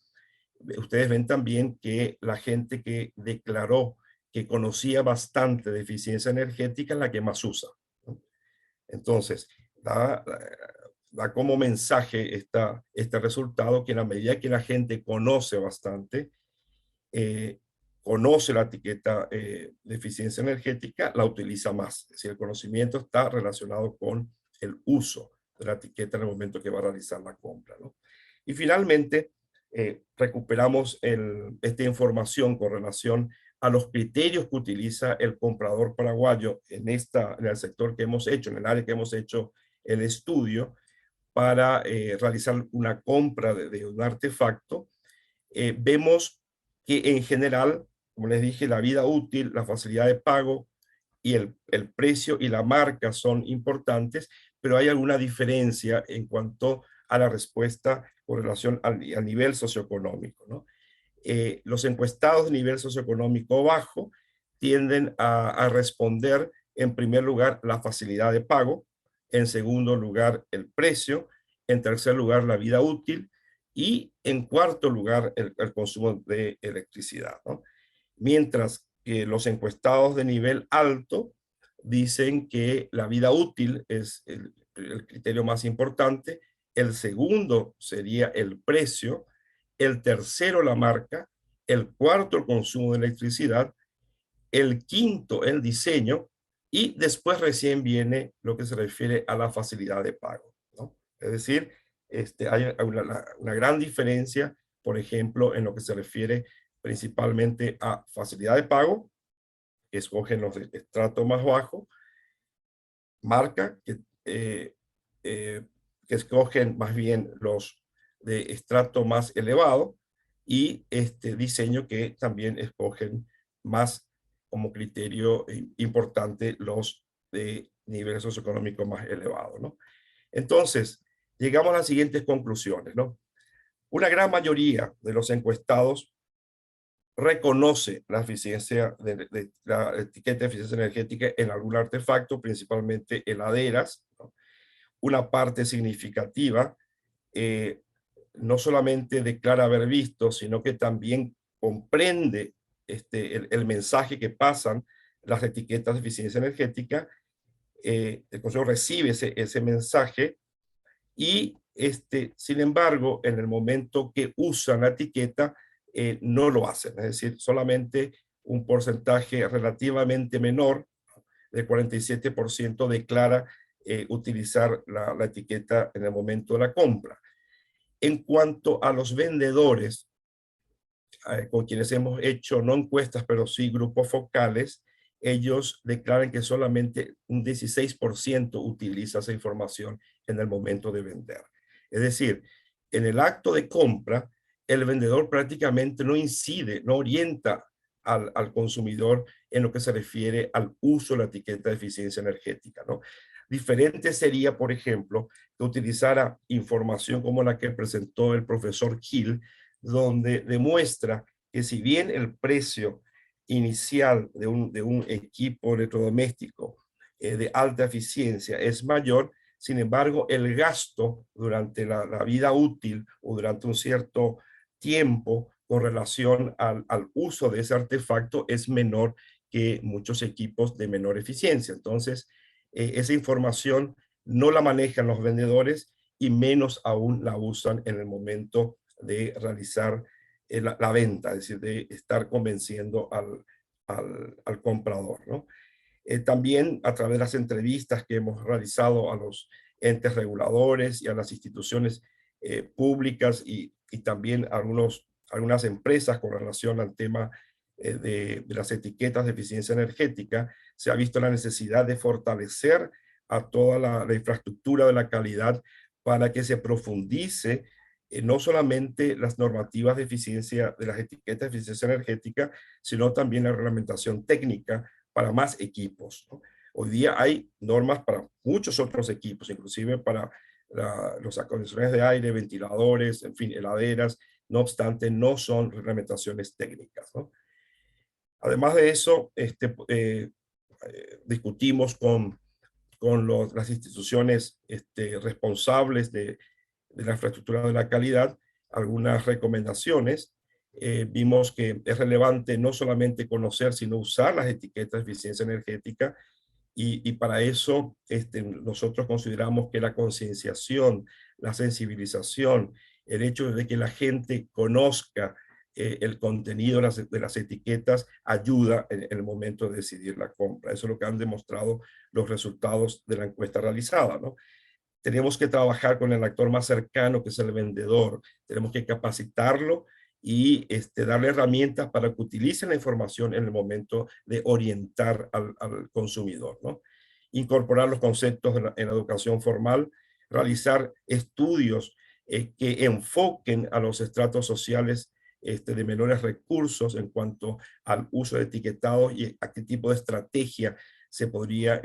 ustedes ven también que la gente que declaró que conocía bastante de eficiencia energética es la que más usa, ¿no? Entonces, da como mensaje este resultado que en la medida que la gente conoce bastante, eh, conoce la etiqueta de eficiencia energética, la utiliza más. Es decir, el conocimiento está relacionado con el uso de la etiqueta en el momento que va a realizar la compra, ¿no? Y finalmente, recuperamos esta información con relación a los criterios que utiliza el comprador paraguayo en el sector que hemos hecho, en el área que hemos hecho el estudio, para realizar una compra de un artefacto. Vemos que en general, como les dije, la vida útil, la facilidad de pago y el precio y la marca son importantes, pero hay alguna diferencia en cuanto a la respuesta con relación al nivel socioeconómico, ¿no? Los encuestados de nivel socioeconómico bajo tienden a responder en primer lugar la facilidad de pago, en segundo lugar el precio, en tercer lugar la vida útil y en cuarto lugar el consumo de electricidad, ¿no? Mientras que los encuestados de nivel alto dicen que la vida útil es el criterio más importante, el segundo sería el precio, el tercero la marca, el cuarto el consumo de electricidad, el quinto el diseño y después recién viene lo que se refiere a la facilidad de pago, ¿no? Es decir, hay una gran diferencia, por ejemplo, en lo que se refiere principalmente a facilidad de pago, que escogen los de estrato más bajo, marca, que escogen más bien los de estrato más elevado, y este diseño que también escogen más como criterio importante los de nivel socioeconómico más elevado, ¿no? Entonces, llegamos a las siguientes conclusiones, ¿no? Una gran mayoría de los encuestados reconoce la eficiencia de la etiqueta de eficiencia energética en algún artefacto, principalmente heladeras, ¿no? Una parte significativa no solamente declara haber visto, sino que también comprende el mensaje que pasan las etiquetas de eficiencia energética. El Consejo recibe ese mensaje y, sin embargo, en el momento que usan la etiqueta, no lo hacen. Es decir, solamente un porcentaje relativamente menor, del 47%, declara utilizar la etiqueta en el momento de la compra. En cuanto a los vendedores, con quienes hemos hecho no encuestas, pero sí grupos focales, ellos declaran que solamente un 16% utiliza esa información en el momento de vender. Es decir, en el acto de compra, el vendedor prácticamente no incide, no orienta al consumidor en lo que se refiere al uso de la etiqueta de eficiencia energética, ¿no? Diferente sería, por ejemplo, que utilizara información como la que presentó el profesor Hill, donde demuestra que si bien el precio inicial de un equipo electrodoméstico de alta eficiencia es mayor, sin embargo, el gasto durante la vida útil o durante un cierto tiempo con relación al uso de ese artefacto es menor que muchos equipos de menor eficiencia. Entonces, esa información no la manejan los vendedores y menos aún la usan en el momento de realizar la venta, es decir, de estar convenciendo al comprador, ¿no? También a través de las entrevistas que hemos realizado a los entes reguladores y a las instituciones públicas y también a algunas empresas con relación al tema de las etiquetas de eficiencia energética, se ha visto la necesidad de fortalecer a toda la infraestructura de la calidad para que se profundice no solamente las normativas de eficiencia, de las etiquetas de eficiencia energética, sino también la reglamentación técnica para más equipos, ¿no? Hoy día hay normas para muchos otros equipos, inclusive para los acondicionadores de aire, ventiladores, en fin, heladeras. No obstante, no son reglamentaciones técnicas, ¿no? Además de eso, discutimos con las instituciones responsables de la infraestructura de la calidad algunas recomendaciones. Vimos que es relevante no solamente conocer, sino usar las etiquetas de eficiencia energética, y para eso nosotros consideramos que la concienciación, la sensibilización, el hecho de que la gente conozca el contenido de las etiquetas ayuda en el momento de decidir la compra. Eso es lo que han demostrado los resultados de la encuesta realizada, ¿no? Tenemos que trabajar con el actor más cercano, que es el vendedor. Tenemos que capacitarlo y darle herramientas para que utilice la información en el momento de orientar al consumidor, ¿no? Incorporar los conceptos en la educación formal, realizar estudios que enfoquen a los estratos sociales de menores recursos en cuanto al uso de etiquetados y a qué tipo de estrategia se podría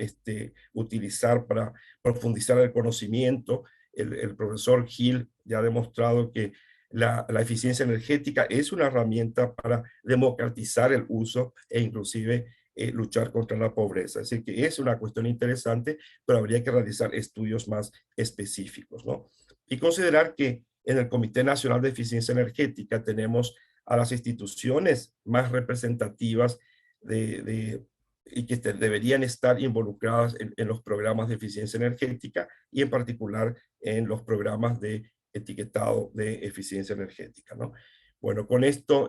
utilizar para profundizar el conocimiento. El profesor Gil ya ha demostrado que la eficiencia energética es una herramienta para democratizar el uso e inclusive luchar contra la pobreza. Es decir, que es una cuestión interesante, pero habría que realizar estudios más específicos, ¿no? Y considerar que en el Comité Nacional de Eficiencia Energética tenemos a las instituciones más representativas y que deberían estar involucradas en los programas de eficiencia energética y en particular en los programas de etiquetado de eficiencia energética, ¿no? Bueno, con esto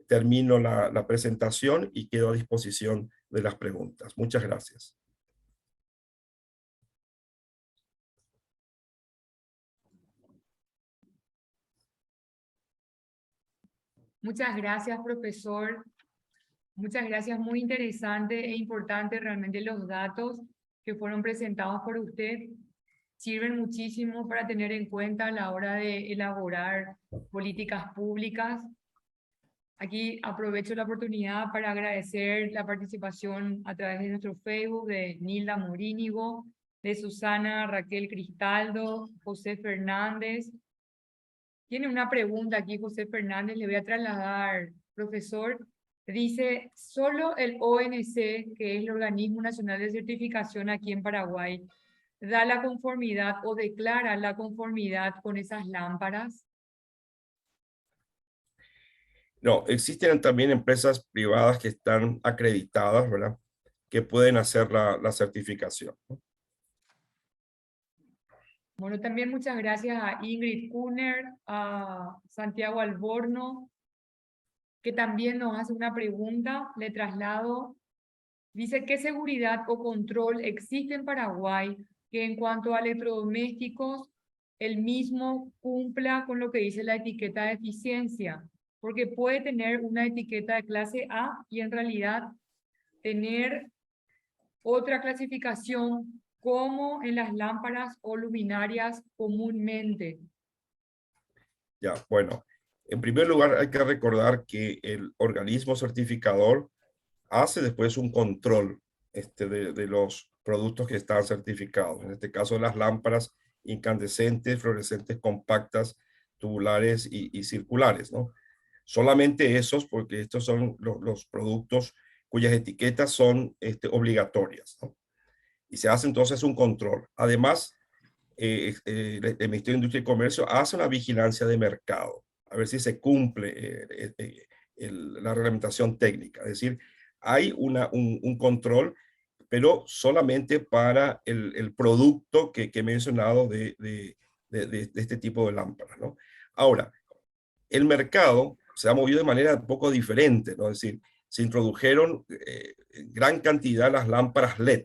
termino la presentación y quedo a disposición de las preguntas. Muchas gracias. Muchas gracias, profesor. Muchas gracias, muy interesante e importante realmente los datos que fueron presentados por usted. Sirven muchísimo para tener en cuenta a la hora de elaborar políticas públicas. Aquí aprovecho la oportunidad para agradecer la participación a través de nuestro Facebook de Nilda Morínigo, de Susana Raquel Cristaldo, José Fernández. Tiene una pregunta aquí, José Fernández, le voy a trasladar, profesor. Dice, solo el ONC, que es el Organismo Nacional de Certificación aquí en Paraguay, da la conformidad o declara la conformidad con esas lámparas. No, existen también empresas privadas que están acreditadas, ¿verdad?, que pueden hacer la certificación, ¿no? Bueno, también muchas gracias a Ingrid Kuhner, a Santiago Alborno, que también nos hace una pregunta, le traslado. Dice, ¿qué seguridad o control existe en Paraguay que en cuanto a electrodomésticos el mismo cumpla con lo que dice la etiqueta de eficiencia? Porque puede tener una etiqueta de clase A y en realidad tener otra clasificación como en las lámparas o luminarias comúnmente. Ya, bueno, en primer lugar hay que recordar que el organismo certificador hace después un control de los productos que están certificados. En este caso, las lámparas incandescentes, fluorescentes compactas, tubulares y circulares, ¿no? Solamente esos, porque estos son los productos cuyas etiquetas son obligatorias, ¿no? Y se hace entonces un control. Además, el Ministerio de Industria y Comercio hace una vigilancia de mercado, a ver si se cumple la reglamentación técnica. Es decir, hay un control, pero solamente para el producto que he mencionado de este tipo de lámparas, ¿no? Ahora, el mercado se ha movido de manera un poco diferente, ¿no? Es decir, se introdujeron gran cantidad las lámparas LED,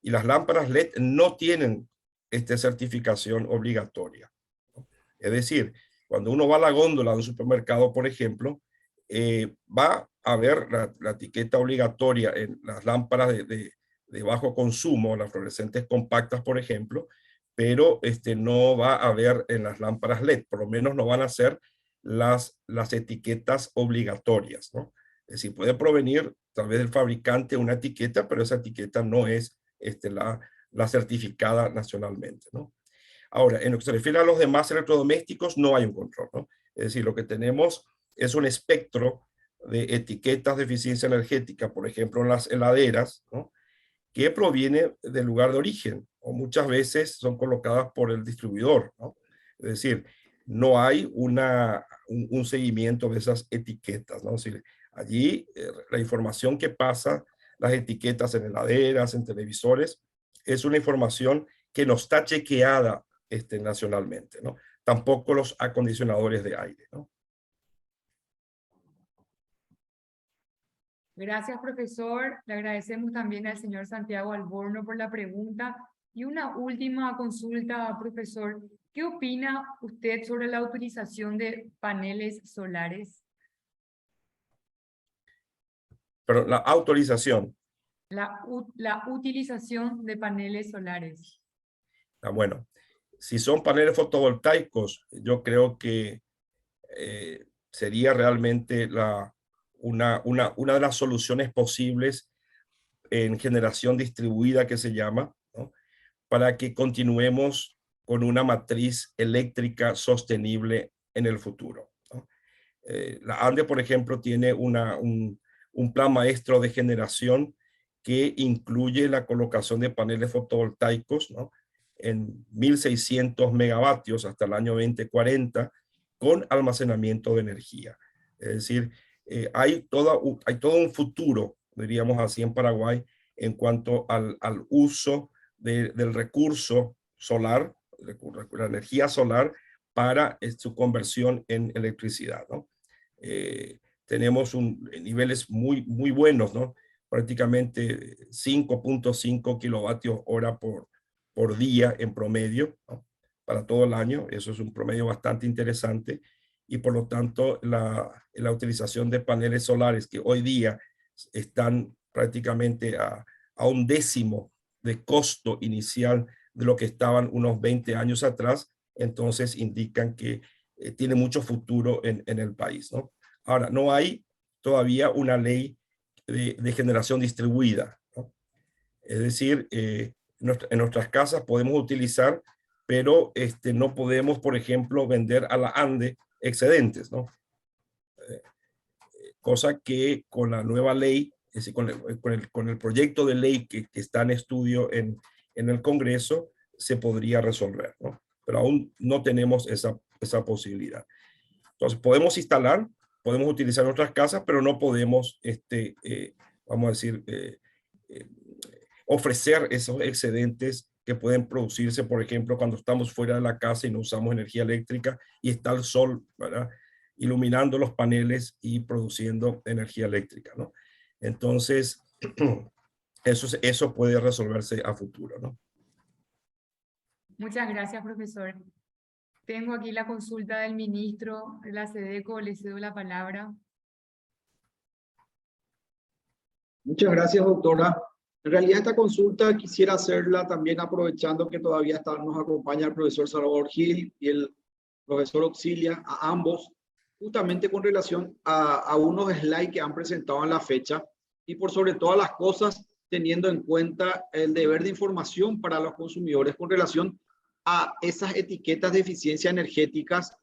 y las lámparas LED no tienen esta certificación obligatoria, ¿no? Es decir, cuando uno va a la góndola de un supermercado, por ejemplo, va a ver la etiqueta obligatoria en las lámparas de bajo consumo, las fluorescentes compactas, por ejemplo, pero no va a haber en las lámparas LED, por lo menos no van a ser las etiquetas obligatorias, ¿no? Es decir, puede provenir tal vez del fabricante una etiqueta, pero esa etiqueta no es la certificada nacionalmente, ¿no? Ahora, en lo que se refiere a los demás electrodomésticos, no hay un control, ¿no? Es decir, lo que tenemos es un espectro de etiquetas de eficiencia energética, por ejemplo, en las heladeras, ¿no? Que proviene del lugar de origen, o muchas veces son colocadas por el distribuidor, ¿no? Es decir, no hay un seguimiento de esas etiquetas, ¿no? Es decir, allí la información que pasa, las etiquetas en heladeras, en televisores, es una información que no está chequeada nacionalmente, ¿no? Tampoco los acondicionadores de aire, ¿no? Gracias, profesor. Le agradecemos también al señor Santiago Alborno por la pregunta. Y una última consulta, profesor. ¿Qué opina usted sobre la utilización de paneles solares? Pero la autorización, La utilización de paneles solares. bueno, si son paneles fotovoltaicos, yo creo que sería realmente una de las soluciones posibles en generación distribuida que se llama, ¿no? Para que continuemos con una matriz eléctrica sostenible en el futuro, ¿no? La ANDE, por ejemplo, tiene un plan maestro de generación que incluye la colocación de paneles fotovoltaicos, ¿no? En 1.600 megavatios hasta el año 2040 con almacenamiento de energía. Es decir, hay todo un futuro, diríamos así, en Paraguay en cuanto al uso del recurso solar, la energía solar, para su conversión en electricidad, ¿no? Tenemos niveles muy buenos, ¿no? Prácticamente 5.5 kilovatios hora por día en promedio, ¿no? Para todo el año. Eso es un promedio bastante interesante y por lo tanto la utilización de paneles solares que hoy día están prácticamente a un décimo de costo inicial de lo que estaban unos 20 años atrás, entonces indican que tiene mucho futuro en el país, ¿no? Ahora, no hay todavía una ley de generación distribuida, ¿no? Es decir, en nuestras casas podemos utilizar, pero no podemos, por ejemplo, vender a la ANDE excedentes, ¿no? Cosa que con la nueva ley, es decir, con el proyecto de ley que está en estudio en el Congreso, se podría resolver, ¿no? Pero aún no tenemos esa posibilidad. Entonces, podemos instalar, podemos utilizar nuestras casas, pero no podemos, vamos a decir, ofrecer esos excedentes que pueden producirse, por ejemplo, cuando estamos fuera de la casa y no usamos energía eléctrica y está el sol, ¿verdad?, iluminando los paneles y produciendo energía eléctrica, ¿no? Entonces, eso puede resolverse a futuro, ¿no? Muchas gracias, profesor. Tengo aquí la consulta del ministro de la SEDECO. Le cedo la palabra. Muchas gracias, doctora. En realidad esta consulta quisiera hacerla también aprovechando que todavía nos acompaña el profesor Salvador Gil y el profesor Auxilia, a ambos, justamente con relación a unos slides que han presentado en la fecha y por sobre todas las cosas teniendo en cuenta el deber de información para los consumidores con relación a esas etiquetas de eficiencia energéticas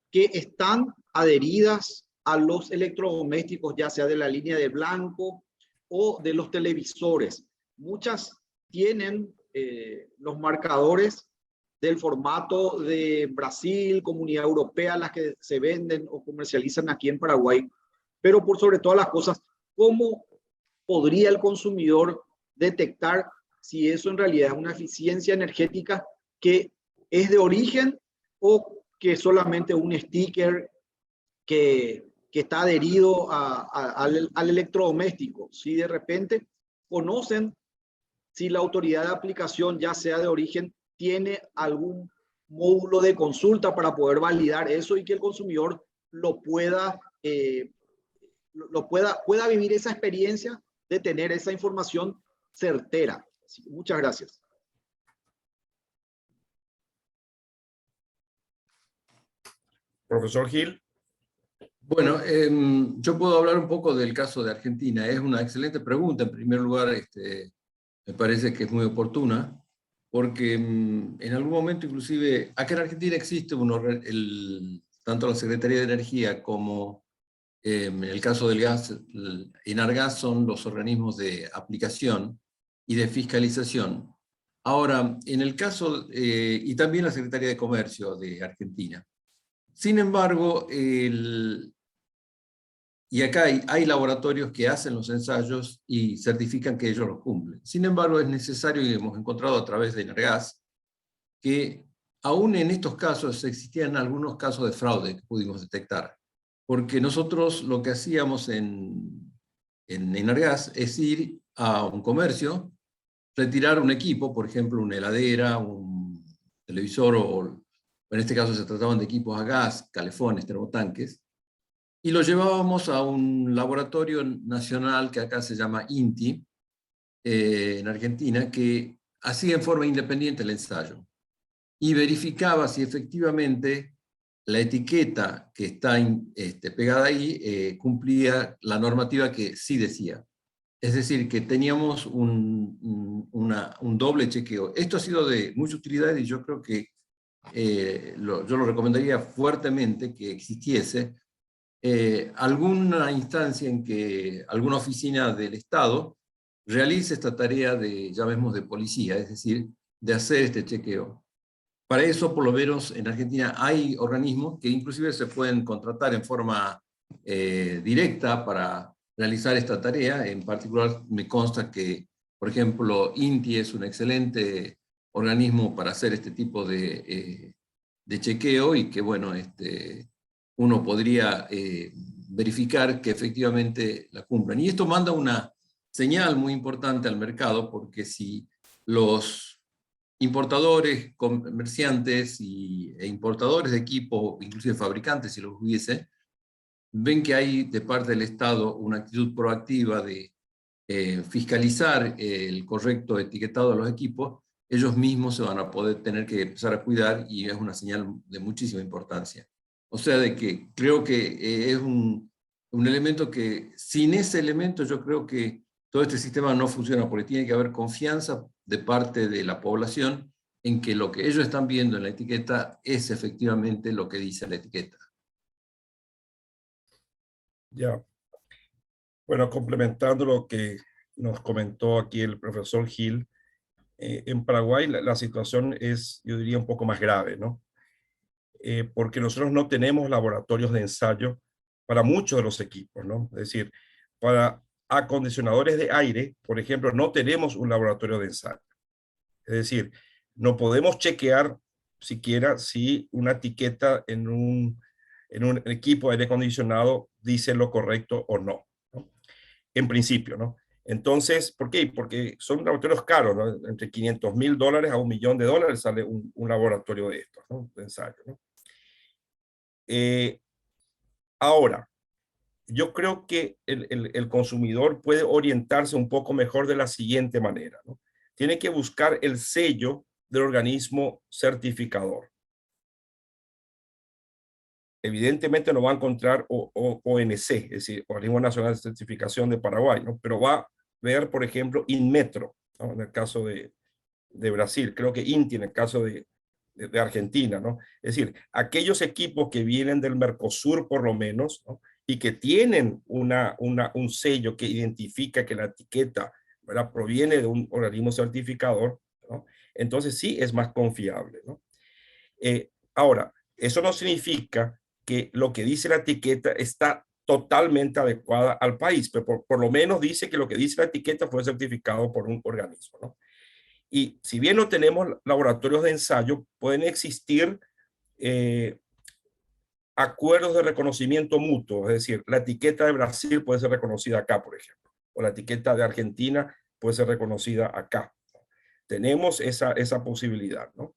que están adheridas a los electrodomésticos, ya sea de la línea de blanco o de los televisores. Muchas tienen los marcadores del formato de Brasil, Comunidad Europea, las que se venden o comercializan aquí en Paraguay. Pero por sobre todas las cosas, ¿cómo podría el consumidor detectar si eso en realidad es una eficiencia energética que es de origen o que solamente un sticker que está adherido al electrodoméstico? Si de repente conocen si la autoridad de aplicación, ya sea de origen, tiene algún módulo de consulta para poder validar eso y que el consumidor pueda vivir esa experiencia de tener esa información certera. Muchas gracias. Profesor Gil. Bueno, yo puedo hablar un poco del caso de Argentina. Es una excelente pregunta. En primer lugar, me parece que es muy oportuna, porque en algún momento, inclusive, acá en Argentina existe tanto la Secretaría de Energía como, en el caso del gas, el Enargas son los organismos de aplicación y de fiscalización. Ahora, en el caso, y también la Secretaría de Comercio de Argentina. Sin embargo, y acá hay laboratorios que hacen los ensayos y certifican que ellos los cumplen. Sin embargo, es necesario, y hemos encontrado a través de Enargas, que aún en estos casos existían algunos casos de fraude que pudimos detectar. Porque nosotros lo que hacíamos en Enargas es ir a un comercio, retirar un equipo, por ejemplo, una heladera, un televisor, o en este caso se trataban de equipos a gas, calefones, termotanques, y lo llevábamos a un laboratorio nacional que acá se llama INTI, en Argentina, que hacía en forma independiente el ensayo y verificaba si efectivamente la etiqueta que está pegada ahí cumplía la normativa que sí decía. Es decir, que teníamos un doble chequeo. Esto ha sido de mucha utilidad y yo creo que yo lo recomendaría fuertemente que existiese alguna instancia en que alguna oficina del Estado realice esta tarea de, llamemos, de policía, es decir, de hacer este chequeo. Para eso, por lo menos en Argentina, hay organismos que inclusive se pueden contratar en forma directa para realizar esta tarea. En particular, me consta que, por ejemplo, INTI es un excelente organismo para hacer este tipo de chequeo y que, bueno, uno podría verificar que efectivamente la cumplan. Y esto manda una señal muy importante al mercado, porque si los importadores, comerciantes e importadores de equipo, inclusive fabricantes, si los hubiese, ven que hay de parte del Estado una actitud proactiva de fiscalizar el correcto etiquetado de los equipos, ellos mismos se van a poder tener que empezar a cuidar y es una señal de muchísima importancia. O sea, de que creo que es un elemento que, sin ese elemento, yo creo que todo este sistema no funciona, porque tiene que haber confianza de parte de la población en que lo que ellos están viendo en la etiqueta es efectivamente lo que dice la etiqueta. Ya. Bueno, complementando lo que nos comentó aquí el profesor Gil, en Paraguay la situación es, yo diría, un poco más grave, ¿no? Porque nosotros no tenemos laboratorios de ensayo para muchos de los equipos, ¿no? Es decir, para acondicionadores de aire, por ejemplo, no tenemos un laboratorio de ensayo. Es decir, no podemos chequear siquiera si una etiqueta en un equipo de aire acondicionado dice lo correcto o no, ¿no? En principio, ¿no? Entonces, ¿por qué? Porque son laboratorios caros, ¿no? Entre $500,000 a $1.000.000 sale un laboratorio de estos, ¿no? De ensayo, ¿no? Ahora, yo creo que el consumidor puede orientarse un poco mejor de la siguiente manera, ¿no? Tiene que buscar el sello del organismo certificador. Evidentemente no va a encontrar ONC, es decir, Organismo Nacional de Certificación de Paraguay, ¿no? Pero va a ver, por ejemplo, Inmetro, ¿no? En el caso de Brasil, creo que INTI en el caso de Argentina, ¿no? Es decir, aquellos equipos que vienen del Mercosur por lo menos, ¿no? Y que tienen un sello que identifica que la etiqueta, ¿verdad?, proviene de un organismo certificador, ¿no? Entonces sí es más confiable, ¿no? Ahora, eso no significa que lo que dice la etiqueta está totalmente adecuada al país, pero por lo menos dice que lo que dice la etiqueta fue certificado por un organismo, ¿no? Y si bien no tenemos laboratorios de ensayo, pueden existir acuerdos de reconocimiento mutuo, es decir, la etiqueta de Brasil puede ser reconocida acá, por ejemplo, o la etiqueta de Argentina puede ser reconocida acá. Tenemos esa posibilidad, ¿no?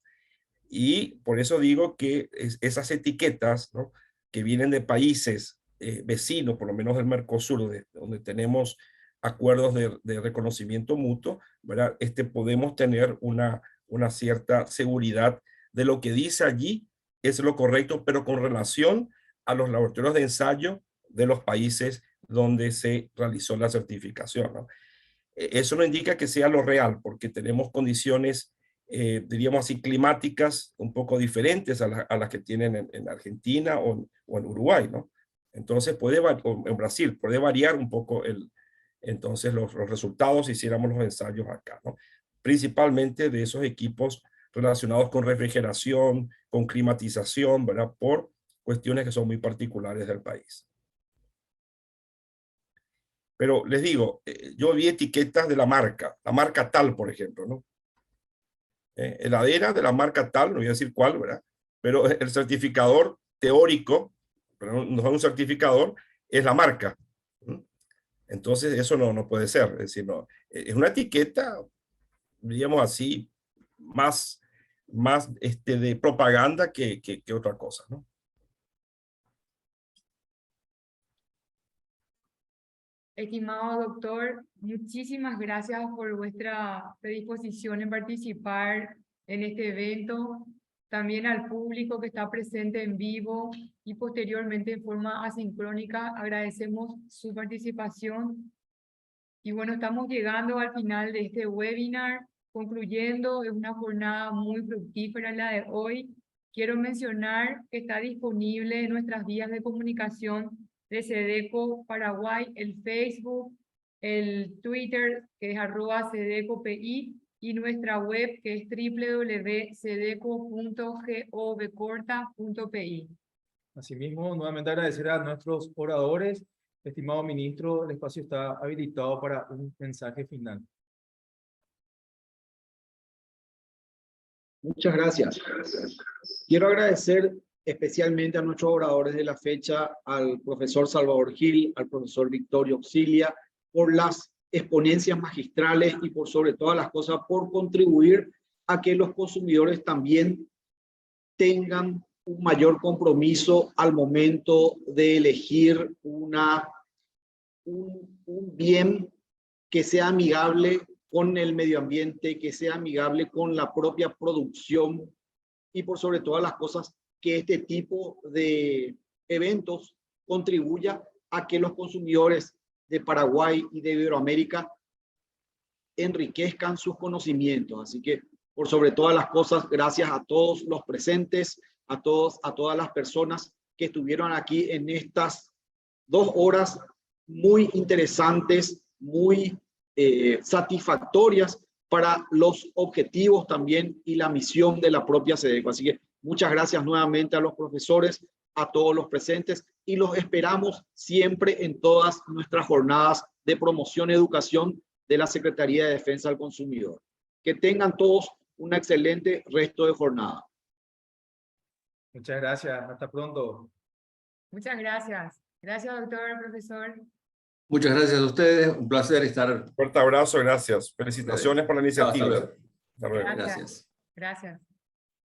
Y por eso digo que esas etiquetas, ¿no?, que vienen de países vecinos, por lo menos del Mercosur, donde tenemos acuerdos de reconocimiento mutuo, ¿verdad? Podemos tener una cierta seguridad de lo que dice allí es lo correcto, pero con relación a los laboratorios de ensayo de los países donde se realizó la certificación, ¿no? Eso no indica que sea lo real, porque tenemos condiciones, diríamos así, climáticas un poco diferentes a las que tienen en Argentina o en Uruguay, ¿no? Entonces, o en Brasil, puede variar un poco entonces los resultados si hiciéramos los ensayos acá, ¿no? Principalmente de esos equipos relacionados con refrigeración, con climatización, ¿verdad? Por cuestiones que son muy particulares del país. Pero les digo, yo vi etiquetas de la marca tal, por ejemplo, ¿no? Heladera de la marca tal, no voy a decir cuál, ¿verdad? Pero el certificador teórico, pero no es un certificador, es la marca. Entonces eso no puede ser, es decir, no, es una etiqueta, diríamos así, más de propaganda que otra cosa, ¿no? Estimado doctor, muchísimas gracias por vuestra predisposición en participar en este evento. También al público que está presente en vivo y posteriormente en forma asincrónica, agradecemos su participación. Y bueno, estamos llegando al final de este webinar. Concluyendo, es una jornada muy fructífera la de hoy. Quiero mencionar que está disponible en nuestras vías de comunicación de SEDECO Paraguay, el Facebook, el Twitter, que es @SEDECOPI, y nuestra web, que es www.sedeco.govcorta.pi. Asimismo, nuevamente agradecer a nuestros oradores. Estimado ministro, el espacio está habilitado para un mensaje final. Muchas gracias. Quiero agradecer especialmente a nuestros oradores de la fecha, al profesor Salvador Gil, al profesor Victorio Auxilia, por las exponencias magistrales y por sobre todas las cosas, por contribuir a que los consumidores también tengan un mayor compromiso al momento de elegir un bien que sea amigable con el medio ambiente, que sea amigable con la propia producción y por sobre todas las cosas que este tipo de eventos contribuya a que los consumidores de Paraguay y de Iberoamérica enriquezcan sus conocimientos. Así que por sobre todas las cosas, gracias a todos los presentes, a todas las personas que estuvieron aquí en estas 2 horas muy interesantes, muy satisfactorias para los objetivos también y la misión de la propia SEDECO. Así que muchas gracias nuevamente a los profesores, a todos los presentes, y los esperamos siempre en todas nuestras jornadas de promoción y educación de la Secretaría de Defensa del Consumidor. Que tengan todos un excelente resto de jornada. Muchas gracias. Hasta pronto. Muchas gracias. Gracias, doctor, profesor. Muchas gracias a ustedes. Un placer estar. Fuerte abrazo, gracias. Felicitaciones por la iniciativa. Hasta luego. Hasta luego. Gracias. Gracias.